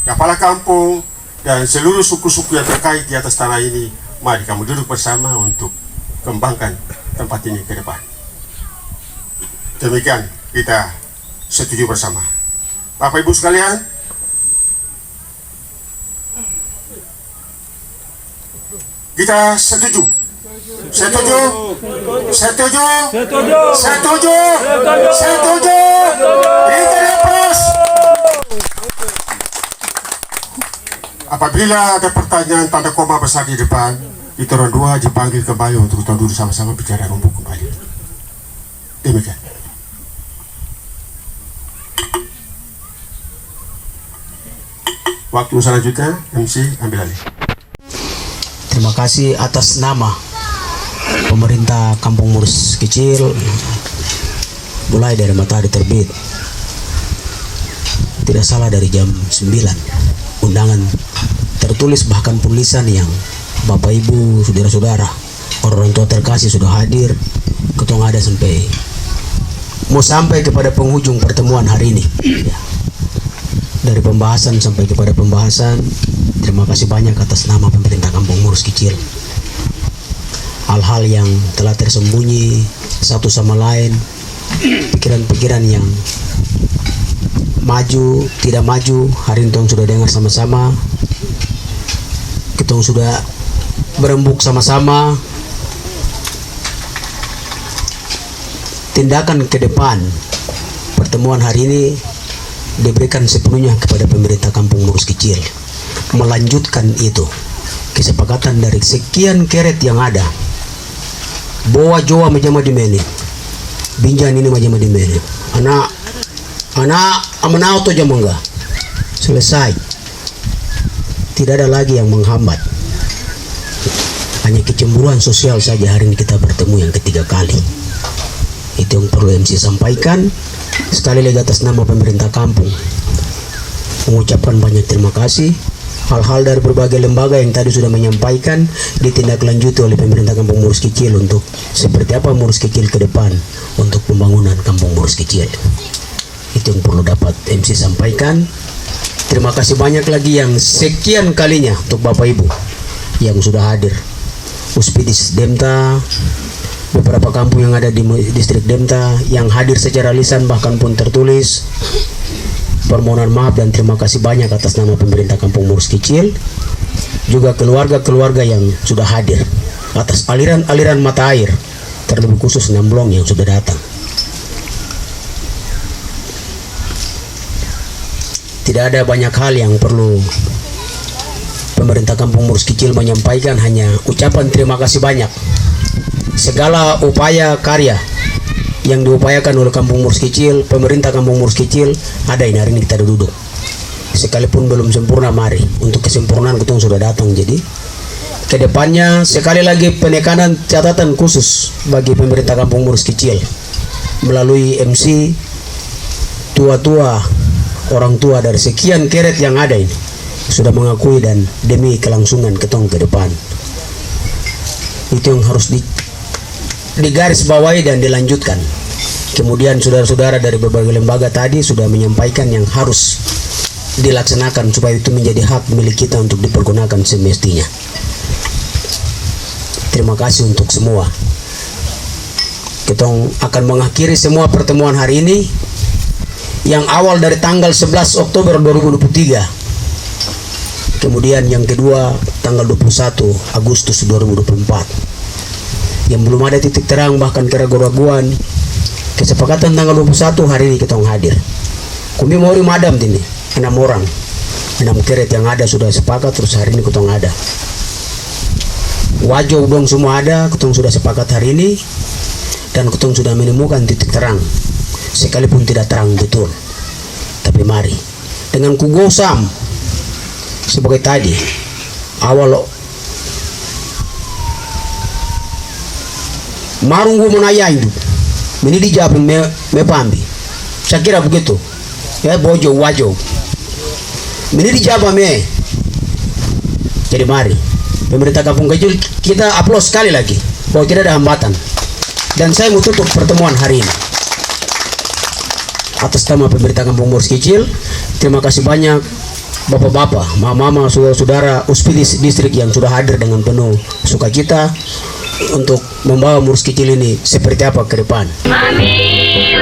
kepala kampung dan seluruh suku-suku yang terkait di atas tanah ini. Mari kamu duduk bersama untuk kembangkan tempat ini ke depan. Demikian kita setuju bersama. Bapak Ibu sekalian, kita setuju. Setuju? Setuju? Setuju? Setuju? Setuju? Kita lepas. Apabila ada pertanyaan tanda koma besar di depan, kita orang dua dipanggil kembali untuk kita duduk sama-sama bicara rumput kembali. Demikian. Waktu selanjutnya, MC ambil alih. Terima kasih atas nama pemerintah Kampung Muris Kecil, mulai dari matahari terbit, tidak salah dari jam 9, undangan tertulis bahkan tulisan yang Bapak Ibu, saudara-saudara, orang tua terkasih sudah hadir, ketong ada sampai mau sampai kepada penghujung pertemuan hari ini. Dari pembahasan sampai kepada pembahasan, terima kasih banyak atas nama pemerintah Kampung Muris Kecil. Hal-hal yang telah tersembunyi satu sama lain, pikiran-pikiran yang maju, tidak maju, hari ini tong sudah dengar sama-sama, kita sudah berembuk sama-sama. tindakan ke depan pertemuan hari ini diberikan sepenuhnya kepada pemerintah Kampung Murus Kecil, melanjutkan itu kesepakatan dari sekian keret yang ada. Bawa Jawa majama di mene, binjan ini majama di mene, anak amanau to jamangga selesai, tidak ada lagi yang menghambat. Hanya kecemburuan sosial saja hari ini kita bertemu yang ketiga kali. Itu yang perlu MC sampaikan. Sekali lagi atas nama pemerintah kampung mengucapkan banyak terima kasih. Hal-hal dari berbagai lembaga yang tadi sudah menyampaikan ditindaklanjuti oleh pemerintah Kampung Murus Kecil untuk seperti apa Murus Kecil ke depan untuk pembangunan Kampung Murus Kecil. Itu yang perlu dapat MC sampaikan. Terima kasih banyak lagi yang sekian kalinya untuk Bapak Ibu yang sudah hadir. Uspidis Demta, beberapa kampung yang ada di distrik Demta yang hadir secara lisan bahkan pun tertulis. Permohonan maaf dan terima kasih banyak atas nama pemerintah Kampung Murus Kecil. Juga keluarga-keluarga yang sudah hadir atas aliran-aliran mata air, terlebih khusus Namblong yang sudah datang. Tidak ada banyak hal yang perlu pemerintah Kampung Murus Kecil menyampaikan, hanya ucapan terima kasih banyak. Segala upaya karya yang diupayakan oleh Kampung Murus Kecil, pemerintah Kampung Murus Kecil, ada ini hari ini kita duduk. Sekalipun belum sempurna, mari untuk kesempurnaan kita sudah datang. Jadi kedepannya sekali lagi penekanan catatan khusus bagi pemerintah Kampung Murus Kecil melalui MC tua-tua, orang tua dari sekian keret yang ada ini sudah mengakui dan demi kelangsungan ketong ke depan. Itu yang harus digaris bawahi dan dilanjutkan. Kemudian saudara-saudara dari berbagai lembaga tadi sudah menyampaikan yang harus dilaksanakan supaya itu menjadi hak milik kita untuk dipergunakan semestinya. Terima kasih untuk semua. Kita akan mengakhiri semua pertemuan hari ini yang awal dari tanggal 11 Oktober 2023. Kemudian yang kedua tanggal 21 Agustus 2024. Yang belum ada titik terang bahkan keraguan-raguan. Kesepakatan tanggal 21 hari ini kita hadir. Kumi mori madam ini 6 orang, 6 keret yang ada sudah sepakat, terus hari ini kita ada. Wajo dong semua ada, kita sudah sepakat hari ini dan kita sudah menemukan titik terang. Sekalipun tidak terang betul, tapi mari dengan kugosam sebagai tadi awal marunggu menayang itu ini dijawab me pambi. Saya kira begitu ya, bojo wajo ini dijawab me. Jadi mari pemerintah Kampung Kecil kita aplaus sekali lagi bahwa tidak ada hambatan, dan saya mau tutup pertemuan hari ini atas nama pemerintah Kampung Murus Kecil. Terima kasih banyak bapak-bapak, mama-mama, saudara-saudara Uspidis distrik yang sudah hadir dengan penuh sukacita untuk membawa Murus Kecil ini seperti apa ke depan. Amin.